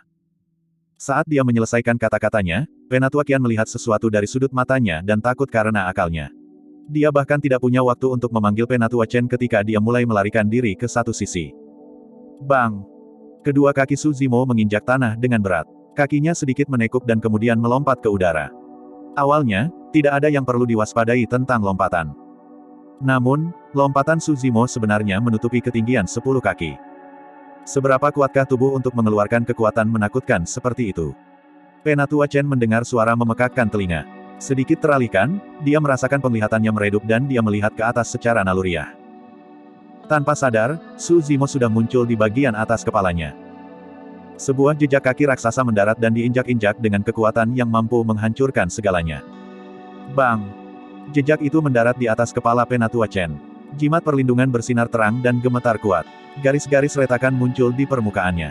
Saat dia menyelesaikan kata-katanya, Penatua Qian melihat sesuatu dari sudut matanya dan takut karena akalnya. Dia bahkan tidak punya waktu untuk memanggil Penatua Chen ketika dia mulai melarikan diri ke satu sisi. Bang! Kedua kaki Su Zimo menginjak tanah dengan berat. Kakinya sedikit menekuk dan kemudian melompat ke udara. Awalnya, tidak ada yang perlu diwaspadai tentang lompatan. Namun, lompatan Su Zimo sebenarnya menutupi ketinggian 10 kaki. Seberapa kuatkah tubuh untuk mengeluarkan kekuatan menakutkan seperti itu? Penatua Chen mendengar suara memekakkan telinga. Sedikit teralihkan, dia merasakan penglihatannya meredup dan dia melihat ke atas secara naluriah. Tanpa sadar, Su Zimo sudah muncul di bagian atas kepalanya. Sebuah jejak kaki raksasa mendarat dan diinjak-injak dengan kekuatan yang mampu menghancurkan segalanya. Bang! Jejak itu mendarat di atas kepala Penatua Chen. Jimat perlindungan bersinar terang dan gemetar kuat. Garis-garis retakan muncul di permukaannya.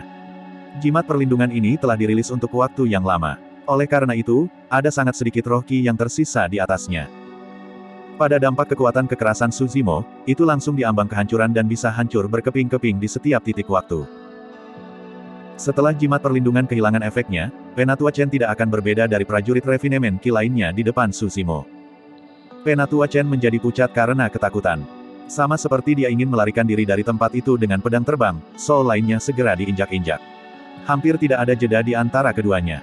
Jimat perlindungan ini telah dirilis untuk waktu yang lama. Oleh karena itu, ada sangat sedikit roh Qi yang tersisa di atasnya. Pada dampak kekuatan kekerasan Su Zimo, itu langsung diambang kehancuran dan bisa hancur berkeping-keping di setiap titik waktu. Setelah jimat perlindungan kehilangan efeknya, Penatua Chen tidak akan berbeda dari prajurit Refinement Ki lainnya di depan Su Zimo. Penatua Chen menjadi pucat karena ketakutan. Sama seperti dia ingin melarikan diri dari tempat itu dengan pedang terbang, soul lainnya segera diinjak-injak. Hampir tidak ada jeda di antara keduanya.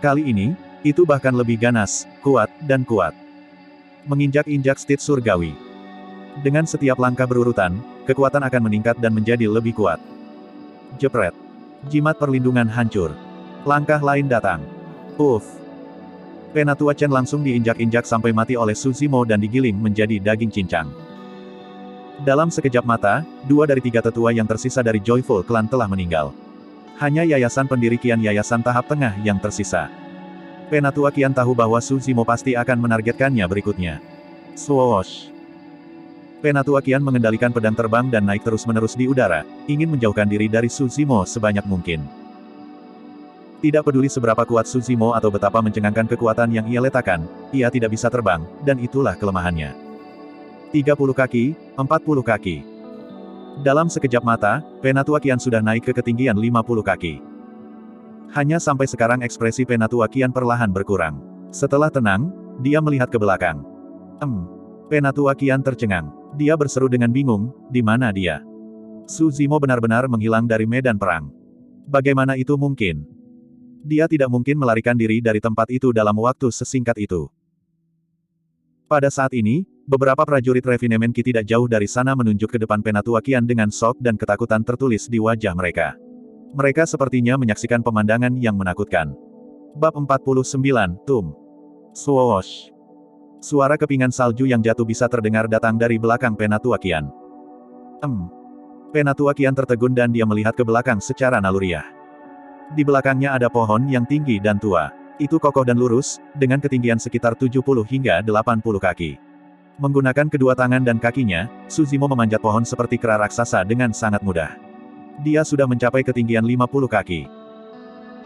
Kali ini, itu bahkan lebih ganas, kuat, dan kuat. Menginjak-injak stit surgawi. Dengan setiap langkah berurutan, kekuatan akan meningkat dan menjadi lebih kuat. Jepret. Jimat perlindungan hancur. Langkah lain datang. Penatua Chen langsung diinjak-injak sampai mati oleh Su Zimo dan digiling menjadi daging cincang. Dalam sekejap mata, 2 dari 3 tetua yang tersisa dari Joyful Clan telah meninggal. Hanya yayasan pendiri Qian yayasan tahap tengah yang tersisa. Penatua Qian tahu bahwa Su Zimo pasti akan menargetkannya berikutnya. Swoosh! Penatua Qian mengendalikan pedang terbang dan naik terus-menerus di udara, ingin menjauhkan diri dari Su Zimo sebanyak mungkin. Tidak peduli seberapa kuat Su Zimo atau betapa mencengangkan kekuatan yang ia letakkan, ia tidak bisa terbang, dan itulah kelemahannya. 30 kaki, 40 kaki. Dalam sekejap mata, Penatua Qian sudah naik ke ketinggian 50 kaki. Hanya sampai sekarang ekspresi Penatua Qian perlahan berkurang. Setelah tenang, dia melihat ke belakang. Penatua Qian tercengang. Dia berseru dengan bingung, di mana dia? Su Zimo benar-benar menghilang dari medan perang. Bagaimana itu mungkin? Dia tidak mungkin melarikan diri dari tempat itu dalam waktu sesingkat itu. Pada saat ini, beberapa prajurit refinemen Qi tidak jauh dari sana menunjuk ke depan Penatua Qian dengan shock dan ketakutan tertulis di wajah mereka. Mereka sepertinya menyaksikan pemandangan yang menakutkan. Bab 49, Tum. Swoosh. Suara kepingan salju yang jatuh bisa terdengar datang dari belakang Penatua Qian. Penatua Qian tertegun dan dia melihat ke belakang secara naluriah. Di belakangnya ada pohon yang tinggi dan tua. Itu kokoh dan lurus, dengan ketinggian sekitar 70 hingga 80 kaki. Menggunakan kedua tangan dan kakinya, Su Zimo memanjat pohon seperti kera raksasa dengan sangat mudah. Dia sudah mencapai ketinggian 50 kaki.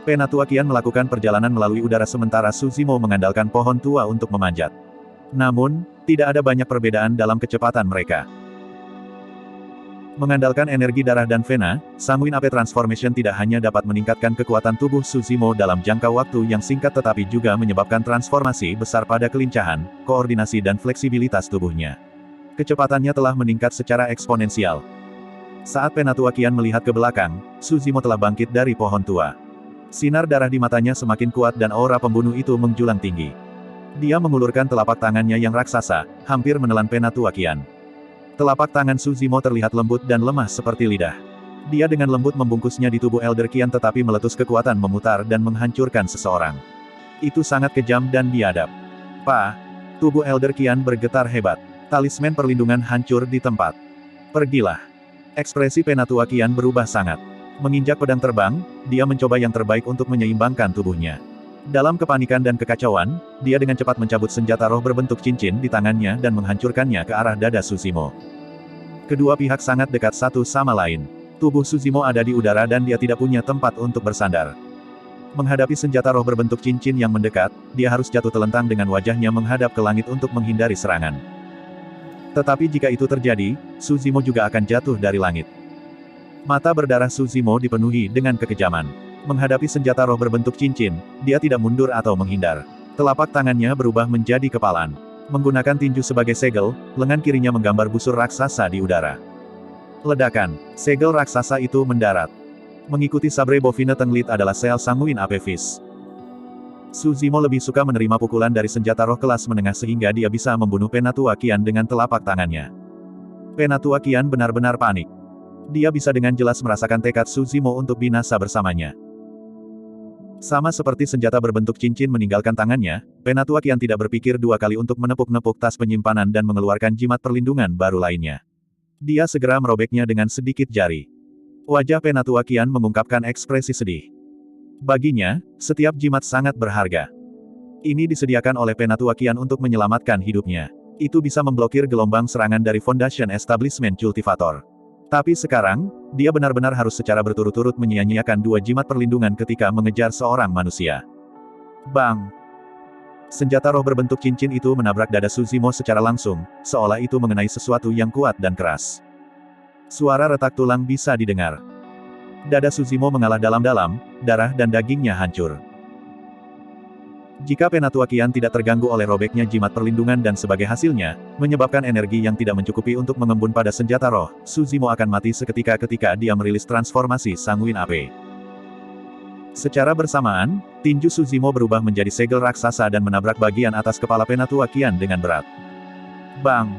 Penatua Qian melakukan perjalanan melalui udara sementara Su Zimo mengandalkan pohon tua untuk memanjat. Namun, tidak ada banyak perbedaan dalam kecepatan mereka. Mengandalkan energi darah dan vena, Sanguine Ape Transformation tidak hanya dapat meningkatkan kekuatan tubuh Su Zimo dalam jangka waktu yang singkat tetapi juga menyebabkan transformasi besar pada kelincahan, koordinasi dan fleksibilitas tubuhnya. Kecepatannya telah meningkat secara eksponensial. Saat Penatua Qian melihat ke belakang, Su Zimo telah bangkit dari pohon tua. Sinar darah di matanya semakin kuat dan aura pembunuh itu menjulang tinggi. Dia mengulurkan telapak tangannya yang raksasa, hampir menelan Penatua Qian. Telapak tangan Su Zimo terlihat lembut dan lemah seperti lidah. Dia dengan lembut membungkusnya di tubuh Elder Qian tetapi meletus kekuatan memutar dan menghancurkan seseorang. Itu sangat kejam dan biadab. Tubuh Elder Qian bergetar hebat. Talisman perlindungan hancur di tempat. Pergilah. Ekspresi Penatua Qian berubah sangat. Menginjak pedang terbang, dia mencoba yang terbaik untuk menyeimbangkan tubuhnya. Dalam kepanikan dan kekacauan, dia dengan cepat mencabut senjata roh berbentuk cincin di tangannya dan menghancurkannya ke arah dada Su Zimo. Kedua pihak sangat dekat satu sama lain. Tubuh Su Zimo ada di udara dan dia tidak punya tempat untuk bersandar. Menghadapi senjata roh berbentuk cincin yang mendekat, dia harus jatuh telentang dengan wajahnya menghadap ke langit untuk menghindari serangan. Tetapi jika itu terjadi, Su Zimo juga akan jatuh dari langit. Mata berdarah Su Zimo dipenuhi dengan kekejaman. Menghadapi senjata roh berbentuk cincin, dia tidak mundur atau menghindar. Telapak tangannya berubah menjadi kepalan. Menggunakan tinju sebagai segel, lengan kirinya menggambar busur raksasa di udara. Ledakan. Segel raksasa itu mendarat. Mengikuti sabre bovine tenglit adalah sel Sanguine Ape Fist. Su Zimo lebih suka menerima pukulan dari senjata roh kelas menengah sehingga dia bisa membunuh Penatua Qian dengan telapak tangannya. Penatua Qian benar-benar panik. Dia bisa dengan jelas merasakan tekad Su Zimo untuk binasa bersamanya. Sama seperti senjata berbentuk cincin meninggalkan tangannya, Penatua Qian tidak berpikir dua kali untuk menepuk-nepuk tas penyimpanan dan mengeluarkan jimat perlindungan baru lainnya. Dia segera merobeknya dengan sedikit jari. Wajah Penatua Qian mengungkapkan ekspresi sedih. Baginya, setiap jimat sangat berharga. Ini disediakan oleh Penatua Qian untuk menyelamatkan hidupnya. Itu bisa memblokir gelombang serangan dari Foundation Establishment Cultivator. Tapi sekarang, dia benar-benar harus secara berturut-turut menyia-nyiakan dua jimat perlindungan ketika mengejar seorang manusia. Bang! Senjata roh berbentuk cincin itu menabrak dada Su Zimo secara langsung, seolah itu mengenai sesuatu yang kuat dan keras. Suara retak tulang bisa didengar. Dada Su Zimo mengalah dalam-dalam, darah dan dagingnya hancur. Jika Penatua Qian tidak terganggu oleh robeknya jimat perlindungan dan sebagai hasilnya, menyebabkan energi yang tidak mencukupi untuk mengembun pada senjata roh, Su Zimo akan mati seketika ketika dia merilis transformasi Sanguine Ape. Secara bersamaan, tinju Su Zimo berubah menjadi segel raksasa dan menabrak bagian atas kepala Penatua Qian dengan berat. Bang!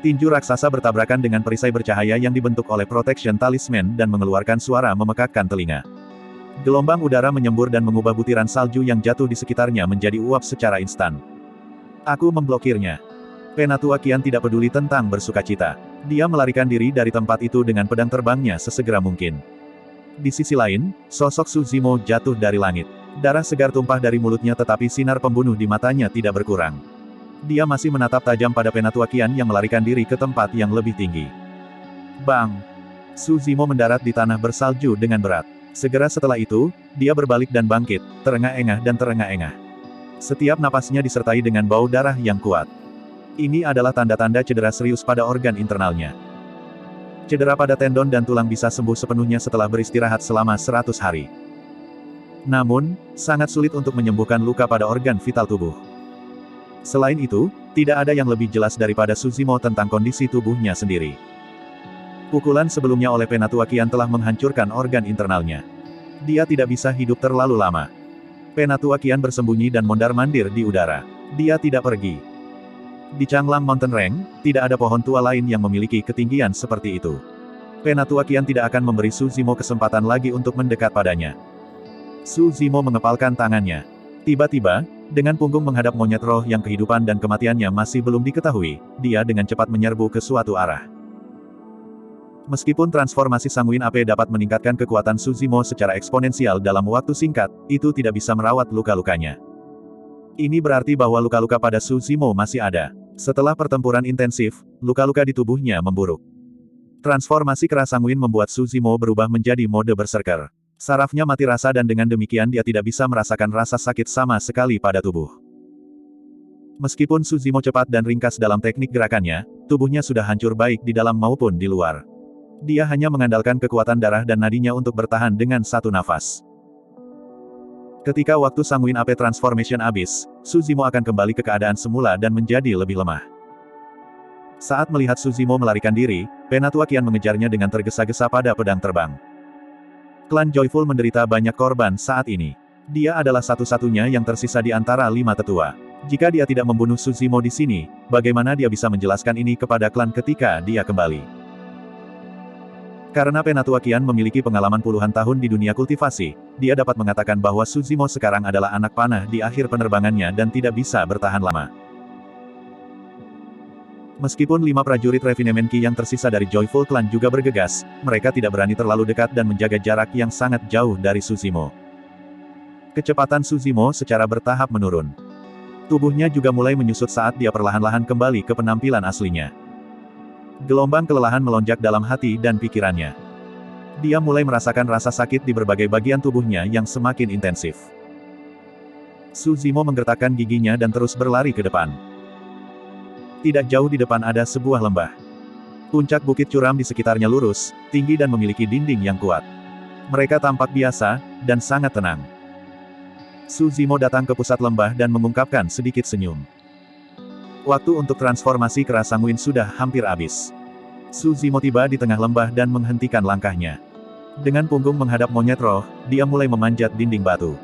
Tinju raksasa bertabrakan dengan perisai bercahaya yang dibentuk oleh Protection Talisman dan mengeluarkan suara memekakkan telinga. Gelombang udara menyembur dan mengubah butiran salju yang jatuh di sekitarnya menjadi uap secara instan. Aku memblokirnya. Penatua Qian tidak peduli tentang bersukacita. Dia melarikan diri dari tempat itu dengan pedang terbangnya sesegera mungkin. Di sisi lain, sosok Su Zimo jatuh dari langit. Darah segar tumpah dari mulutnya tetapi sinar pembunuh di matanya tidak berkurang. Dia masih menatap tajam pada Penatua Qian yang melarikan diri ke tempat yang lebih tinggi. Bang! Su Zimo mendarat di tanah bersalju dengan berat. Segera setelah itu, dia berbalik dan bangkit, terengah-engah dan terengah-engah. Setiap napasnya disertai dengan bau darah yang kuat. Ini adalah tanda-tanda cedera serius pada organ internalnya. Cedera pada tendon dan tulang bisa sembuh sepenuhnya setelah beristirahat selama 100 hari. Namun, sangat sulit untuk menyembuhkan luka pada organ vital tubuh. Selain itu, tidak ada yang lebih jelas daripada Su Zimo tentang kondisi tubuhnya sendiri. Pukulan sebelumnya oleh Penatua Qian telah menghancurkan organ internalnya. Dia tidak bisa hidup terlalu lama. Penatua Qian bersembunyi dan mondar-mandir di udara. Dia tidak pergi. Di Changlang Mountain Range, tidak ada pohon tua lain yang memiliki ketinggian seperti itu. Penatua Qian tidak akan memberi Su Zimo kesempatan lagi untuk mendekat padanya. Su Zimo mengepalkan tangannya. Tiba-tiba, dengan punggung menghadap monyet roh yang kehidupan dan kematiannya masih belum diketahui, dia dengan cepat menyerbu ke suatu arah. Meskipun transformasi sanguin AP dapat meningkatkan kekuatan Su Zimo secara eksponensial dalam waktu singkat, itu tidak bisa merawat luka-lukanya. Ini berarti bahwa luka-luka pada Su Zimo masih ada. Setelah pertempuran intensif, luka-luka di tubuhnya memburuk. Transformasi keras sanguin membuat Su Zimo berubah menjadi mode berserker. Sarafnya mati rasa dan dengan demikian dia tidak bisa merasakan rasa sakit sama sekali pada tubuh. Meskipun Su Zimo cepat dan ringkas dalam teknik gerakannya, tubuhnya sudah hancur baik di dalam maupun di luar. Dia hanya mengandalkan kekuatan darah dan nadinya untuk bertahan dengan satu nafas. Ketika waktu sanguin AP Transformation habis, Su Zimo akan kembali ke keadaan semula dan menjadi lebih lemah. Saat melihat Su Zimo melarikan diri, Penatua Qian mengejarnya dengan tergesa-gesa pada pedang terbang. Klan Joyful menderita banyak korban saat ini. Dia adalah satu-satunya yang tersisa di antara 5 tetua. Jika dia tidak membunuh Su Zimo di sini, bagaimana dia bisa menjelaskan ini kepada klan ketika dia kembali? Karena Penatua Qian memiliki pengalaman puluhan tahun di dunia kultivasi, dia dapat mengatakan bahwa Su Zimo sekarang adalah anak panah di akhir penerbangannya dan tidak bisa bertahan lama. Meskipun 5 prajurit Refinement Qi yang tersisa dari Joyful Clan juga bergegas, mereka tidak berani terlalu dekat dan menjaga jarak yang sangat jauh dari Su Zimo. Kecepatan Su Zimo secara bertahap menurun. Tubuhnya juga mulai menyusut saat dia perlahan-lahan kembali ke penampilan aslinya. Gelombang kelelahan melonjak dalam hati dan pikirannya. Dia mulai merasakan rasa sakit di berbagai bagian tubuhnya yang semakin intensif. Su Zimo menggertakkan giginya dan terus berlari ke depan. Tidak jauh di depan ada sebuah lembah. Puncak bukit curam di sekitarnya lurus, tinggi dan memiliki dinding yang kuat. Mereka tampak biasa, dan sangat tenang. Su Zimo datang ke pusat lembah dan mengungkapkan sedikit senyum. Waktu untuk transformasi keras sanguin sudah hampir habis. Su Zimo tiba di tengah lembah dan menghentikan langkahnya. Dengan punggung menghadap monyet roh, dia mulai memanjat dinding batu.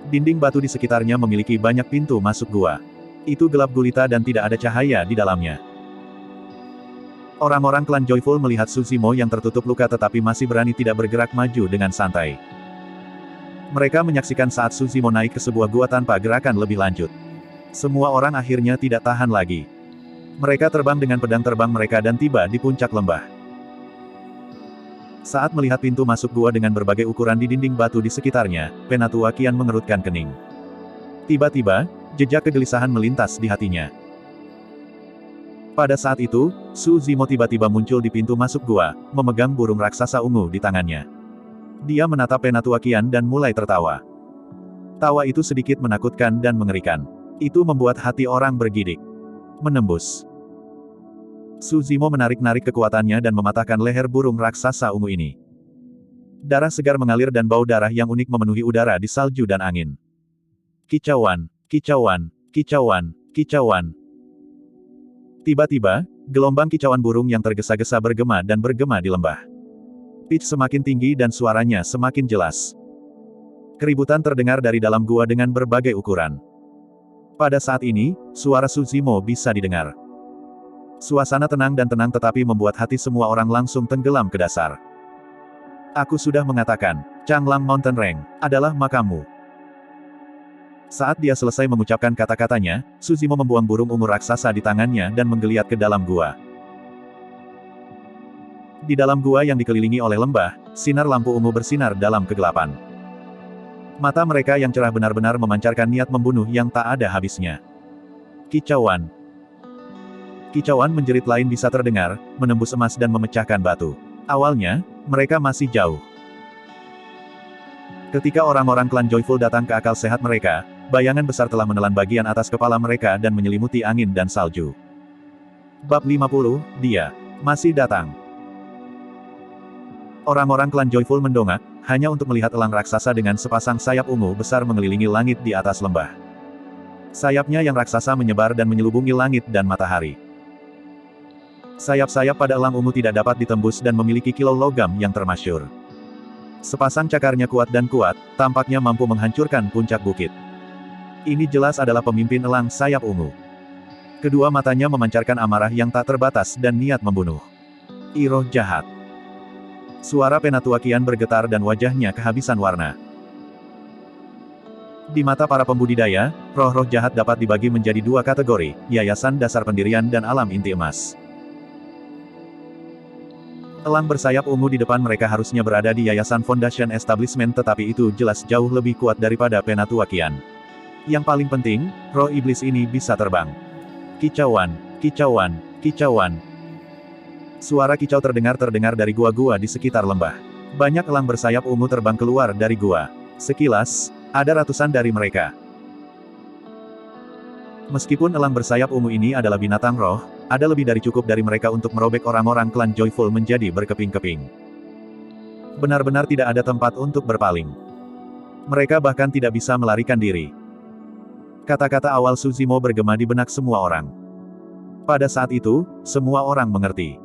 Dinding batu di sekitarnya memiliki banyak pintu masuk gua. Itu gelap gulita dan tidak ada cahaya di dalamnya. Orang-orang klan Joyful melihat Su Zimo yang tertutup luka tetapi masih berani tidak bergerak maju dengan santai. Mereka menyaksikan saat Su Zimo naik ke sebuah gua tanpa gerakan lebih lanjut. Semua orang akhirnya tidak tahan lagi. Mereka terbang dengan pedang terbang mereka dan tiba di puncak lembah. Saat melihat pintu masuk gua dengan berbagai ukuran di dinding batu di sekitarnya, Penatua Qian mengerutkan kening. Tiba-tiba, jejak kegelisahan melintas di hatinya. Pada saat itu, Su Zimo tiba-tiba muncul di pintu masuk gua, memegang burung raksasa ungu di tangannya. Dia menatap Penatua Qian dan mulai tertawa. Tawa itu sedikit menakutkan dan mengerikan. Itu membuat hati orang bergidik. Menembus. Su Zimo menarik-narik kekuatannya dan mematahkan leher burung raksasa ungu ini. Darah segar mengalir dan bau darah yang unik memenuhi udara di salju dan angin. Kicauan, kicauan, kicauan, kicauan. Tiba-tiba, gelombang kicauan burung yang tergesa-gesa bergema dan bergema di lembah. Pitch semakin tinggi dan suaranya semakin jelas. Keributan terdengar dari dalam gua dengan berbagai ukuran. Pada saat ini, suara Su Zimo bisa didengar. Suasana tenang dan tenang tetapi membuat hati semua orang langsung tenggelam ke dasar. Aku sudah mengatakan, Changlang Mountain Range adalah makammu. Saat dia selesai mengucapkan kata-katanya, Su Zimo membuang burung ungu raksasa di tangannya dan menggeliat ke dalam gua. Di dalam gua yang dikelilingi oleh lembah, sinar lampu ungu bersinar dalam kegelapan. Mata mereka yang cerah benar-benar memancarkan niat membunuh yang tak ada habisnya. Kicauan. Kicauan menjerit lain bisa terdengar, menembus emas dan memecahkan batu. Awalnya, mereka masih jauh. Ketika orang-orang klan Joyful datang ke akal sehat mereka, bayangan besar telah menelan bagian atas kepala mereka dan menyelimuti angin dan salju. Bab 50, dia masih datang. Orang-orang klan Joyful mendongak, hanya untuk melihat elang raksasa dengan sepasang sayap ungu besar mengelilingi langit di atas lembah. Sayapnya yang raksasa menyebar dan menyelubungi langit dan matahari. Sayap-sayap pada elang ungu tidak dapat ditembus dan memiliki kilau logam yang termasyur. Sepasang cakarnya kuat dan kuat, tampaknya mampu menghancurkan puncak bukit. Ini jelas adalah pemimpin elang sayap ungu. Kedua matanya memancarkan amarah yang tak terbatas dan niat membunuh. Ih, roh jahat. Suara Penatua Qian bergetar dan wajahnya kehabisan warna. Di mata para pembudidaya, roh-roh jahat dapat dibagi menjadi dua kategori, yayasan dasar pendirian dan alam inti emas. Elang bersayap ungu di depan mereka harusnya berada di yayasan Foundation Establishment tetapi itu jelas jauh lebih kuat daripada Penatua Qian. Yang paling penting, roh iblis ini bisa terbang. Kicauan, kicauan, kicauan. Suara kicau terdengar dari gua-gua di sekitar lembah. Banyak elang bersayap ungu terbang keluar dari gua. Sekilas, ada ratusan dari mereka. Meskipun elang bersayap ungu ini adalah binatang roh, ada lebih dari cukup dari mereka untuk merobek orang-orang klan Joyful menjadi berkeping-keping. Benar-benar tidak ada tempat untuk berpaling. Mereka bahkan tidak bisa melarikan diri. Kata-kata awal Su Zimo bergema di benak semua orang. Pada saat itu, semua orang mengerti.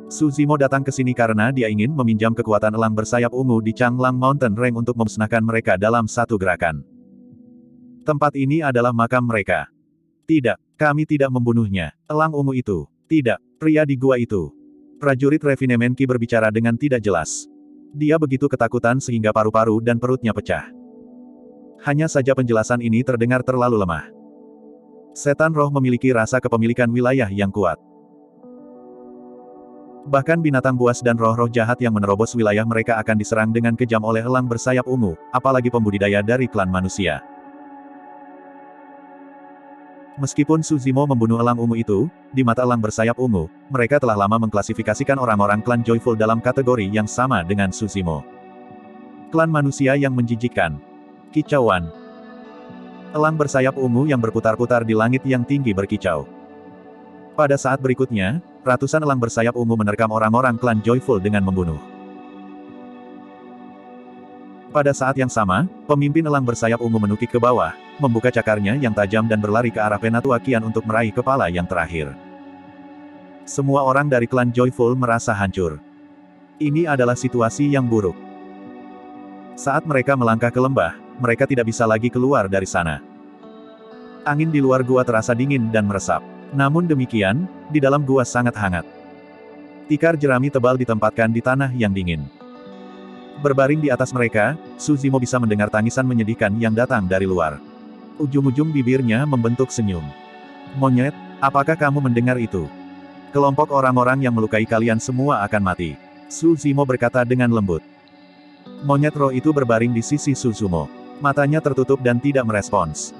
Su Zimo datang ke sini karena dia ingin meminjam kekuatan elang bersayap ungu di Changlang Mountain Range untuk memusnahkan mereka dalam satu gerakan. Tempat ini adalah makam mereka. Tidak, kami tidak membunuhnya. Elang ungu itu. Tidak, pria di gua itu. Prajurit Refinement Qi berbicara dengan tidak jelas. Dia begitu ketakutan sehingga paru-paru dan perutnya pecah. Hanya saja penjelasan ini terdengar terlalu lemah. Setan roh memiliki rasa kepemilikan wilayah yang kuat. Bahkan binatang buas dan roh-roh jahat yang menerobos wilayah mereka akan diserang dengan kejam oleh elang bersayap ungu, apalagi pembudidaya dari klan manusia. Meskipun Su Zimo membunuh elang ungu itu, di mata elang bersayap ungu, mereka telah lama mengklasifikasikan orang-orang klan Joyful dalam kategori yang sama dengan Su Zimo. Klan manusia yang menjijikkan. Kicauan. Elang bersayap ungu yang berputar-putar di langit yang tinggi berkicau. Pada saat berikutnya, ratusan elang bersayap ungu menerkam orang-orang klan Joyful dengan membunuh. Pada saat yang sama, pemimpin elang bersayap ungu menukik ke bawah, membuka cakarnya yang tajam dan berlari ke arah Penatua Qian untuk meraih kepala yang terakhir. Semua orang dari klan Joyful merasa hancur. Ini adalah situasi yang buruk. Saat mereka melangkah ke lembah, mereka tidak bisa lagi keluar dari sana. Angin di luar gua terasa dingin dan meresap. Namun demikian, di dalam gua sangat hangat. Tikar jerami tebal ditempatkan di tanah yang dingin. Berbaring di atas mereka, Su Zimo bisa mendengar tangisan menyedihkan yang datang dari luar. Ujung-ujung bibirnya membentuk senyum. Monyet, apakah kamu mendengar itu? Kelompok orang-orang yang melukai kalian semua akan mati. Su Zimo berkata dengan lembut. Monyet roh itu berbaring di sisi Su Zimo. Matanya tertutup dan tidak merespons.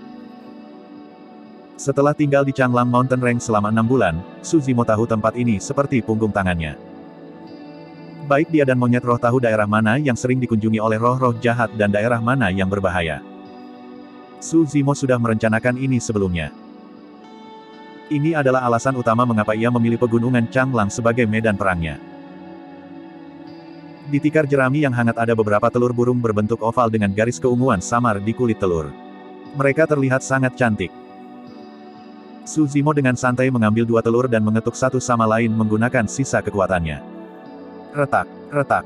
Setelah tinggal di Changlang Mountain Range selama 6 bulan, Su Zimo tahu tempat ini seperti punggung tangannya. Baik dia dan monyet roh tahu daerah mana yang sering dikunjungi oleh roh-roh jahat dan daerah mana yang berbahaya. Su Zimo sudah merencanakan ini sebelumnya. Ini adalah alasan utama mengapa ia memilih pegunungan Changlang sebagai medan perangnya. Di tikar jerami yang hangat ada beberapa telur burung berbentuk oval dengan garis keunguan samar di kulit telur. Mereka terlihat sangat cantik. Su Zimo dengan santai mengambil 2 telur dan mengetuk satu sama lain menggunakan sisa kekuatannya. Retak, retak.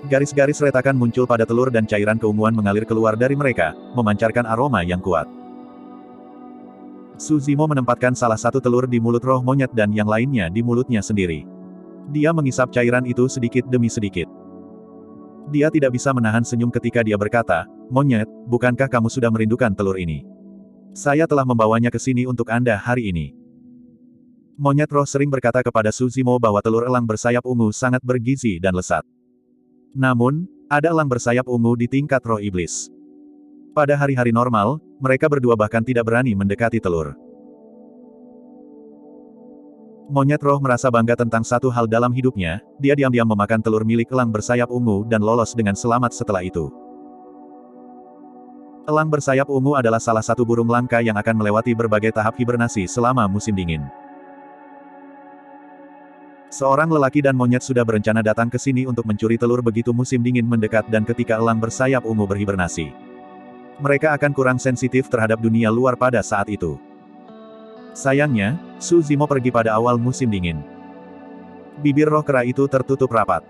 Garis-garis retakan muncul pada telur dan cairan keunguan mengalir keluar dari mereka, memancarkan aroma yang kuat. Su Zimo menempatkan salah satu telur di mulut roh monyet dan yang lainnya di mulutnya sendiri. Dia mengisap cairan itu sedikit demi sedikit. Dia tidak bisa menahan senyum ketika dia berkata, "Monyet, bukankah kamu sudah merindukan telur ini? Saya telah membawanya ke sini untuk Anda hari ini." Monyet roh sering berkata kepada Suzimo bahwa telur elang bersayap ungu sangat bergizi dan lezat. Namun, ada elang bersayap ungu di tingkat roh iblis. Pada hari-hari normal, mereka berdua bahkan tidak berani mendekati telur. Monyet roh merasa bangga tentang satu hal dalam hidupnya, dia diam-diam memakan telur milik elang bersayap ungu dan lolos dengan selamat setelah itu. Elang bersayap ungu adalah salah satu burung langka yang akan melewati berbagai tahap hibernasi selama musim dingin. Seorang lelaki dan monyet sudah berencana datang ke sini untuk mencuri telur begitu musim dingin mendekat dan ketika elang bersayap ungu berhibernasi. Mereka akan kurang sensitif terhadap dunia luar pada saat itu. Sayangnya, Suzimo pergi pada awal musim dingin. Bibir roh kera itu tertutup rapat.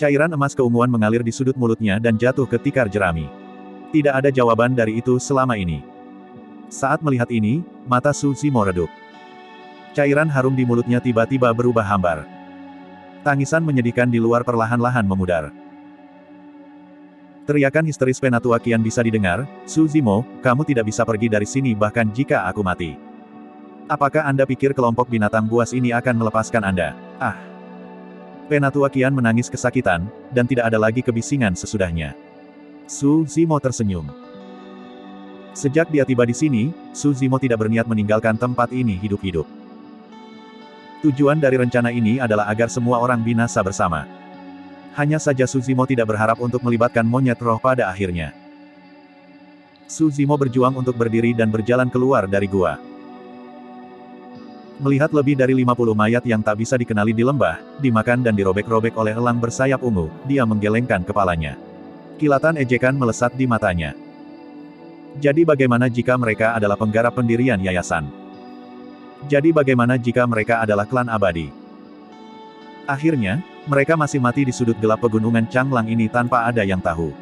Cairan emas keunguan mengalir di sudut mulutnya dan jatuh ke tikar jerami. Tidak ada jawaban dari itu selama ini. Saat melihat ini, mata Suzimo redup. Cairan harum di mulutnya tiba-tiba berubah hambar. Tangisan menyedihkan di luar perlahan-lahan memudar. Teriakan histeris Penatua kian bisa didengar, "Suzimo, kamu tidak bisa pergi dari sini bahkan jika aku mati. Apakah Anda pikir kelompok binatang buas ini akan melepaskan Anda?" Ah! Penatua kian menangis kesakitan, dan tidak ada lagi kebisingan sesudahnya. Suzimo tersenyum. Sejak dia tiba di sini, Suzimo tidak berniat meninggalkan tempat ini hidup-hidup. Tujuan dari rencana ini adalah agar semua orang binasa bersama. Hanya saja Suzimo tidak berharap untuk melibatkan monyet roh pada akhirnya. Suzimo berjuang untuk berdiri dan berjalan keluar dari gua. Melihat lebih dari 50 mayat yang tak bisa dikenali di lembah, dimakan dan dirobek-robek oleh elang bersayap ungu, dia menggelengkan kepalanya. Kilatan ejekan melesat di matanya. Jadi bagaimana jika mereka adalah penggarap pendirian yayasan? Jadi bagaimana jika mereka adalah klan abadi? Akhirnya, mereka masih mati di sudut gelap pegunungan Changlang ini tanpa ada yang tahu.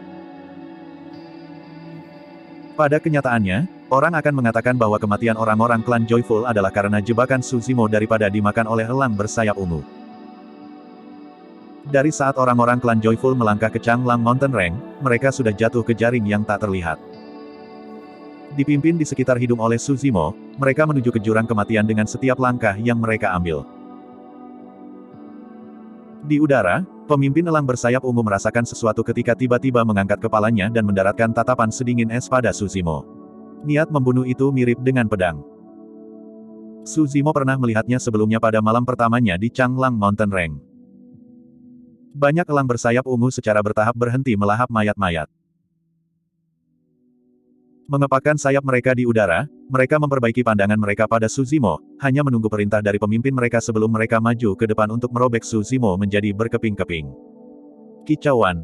Pada kenyataannya, orang akan mengatakan bahwa kematian orang-orang klan Joyful adalah karena jebakan Suzimo daripada dimakan oleh elang bersayap ungu. Dari saat orang-orang klan Joyful melangkah ke Changlang Mountain Range, mereka sudah jatuh ke jaring yang tak terlihat. Dipimpin di sekitar hidung oleh Suzimo, mereka menuju ke jurang kematian dengan setiap langkah yang mereka ambil. Di udara, pemimpin elang bersayap ungu merasakan sesuatu ketika tiba-tiba mengangkat kepalanya dan mendaratkan tatapan sedingin es pada Suzimo. Niat membunuh itu mirip dengan pedang. Suzimo pernah melihatnya sebelumnya pada malam pertamanya di Changlang Mountain Range. Banyak elang bersayap ungu secara bertahap berhenti melahap mayat-mayat. Mengepakkan sayap mereka di udara, mereka memperbaiki pandangan mereka pada Suzimo, hanya menunggu perintah dari pemimpin mereka sebelum mereka maju ke depan untuk merobek Suzimo menjadi berkeping-keping. Kicauan.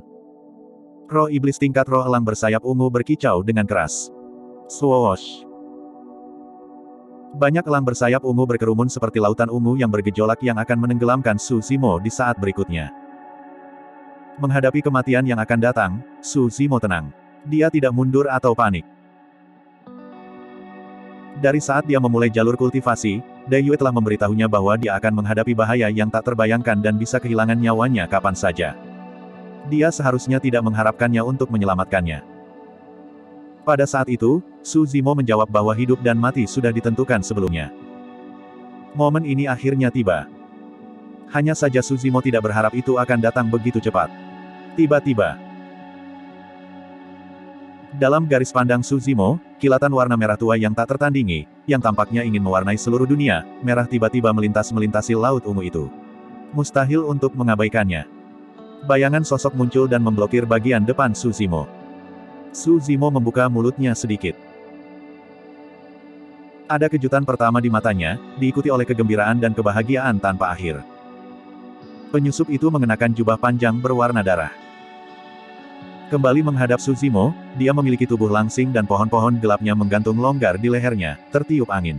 Roh iblis tingkat roh elang bersayap ungu berkicau dengan keras. Swoosh. Banyak elang bersayap ungu berkerumun seperti lautan ungu yang bergejolak yang akan menenggelamkan Suzimo di saat berikutnya. Menghadapi kematian yang akan datang, Suzimo tenang. Dia tidak mundur atau panik. Dari saat dia memulai jalur kultivasi, Dai Yue telah memberitahunya bahwa dia akan menghadapi bahaya yang tak terbayangkan dan bisa kehilangan nyawanya kapan saja. Dia seharusnya tidak mengharapkannya untuk menyelamatkannya. Pada saat itu, Suzimo menjawab bahwa hidup dan mati sudah ditentukan sebelumnya. Momen ini akhirnya tiba. Hanya saja Suzimo tidak berharap itu akan datang begitu cepat. Tiba-tiba. Dalam garis pandang Suzimo, kilatan warna merah tua yang tak tertandingi, yang tampaknya ingin mewarnai seluruh dunia, merah tiba-tiba melintasi laut ungu itu. Mustahil untuk mengabaikannya. Bayangan sosok muncul dan memblokir bagian depan Suzimo. Suzimo membuka mulutnya sedikit. Ada kejutan pertama di matanya, diikuti oleh kegembiraan dan kebahagiaan tanpa akhir. Penyusup itu mengenakan jubah panjang berwarna darah. Kembali menghadap Suzimo, dia memiliki tubuh langsing dan pohon-pohon gelapnya menggantung longgar di lehernya, tertiup angin.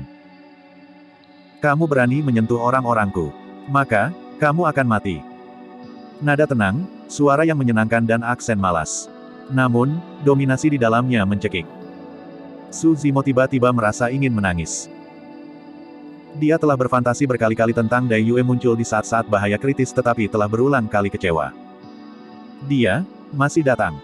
Kamu berani menyentuh orang-orangku. Maka, kamu akan mati. Nada tenang, suara yang menyenangkan dan aksen malas. Namun, dominasi di dalamnya mencekik. Suzimo tiba-tiba merasa ingin menangis. Dia telah berfantasi berkali-kali tentang Dai Yue muncul di saat-saat bahaya kritis tetapi telah berulang kali kecewa. Dia masih datang.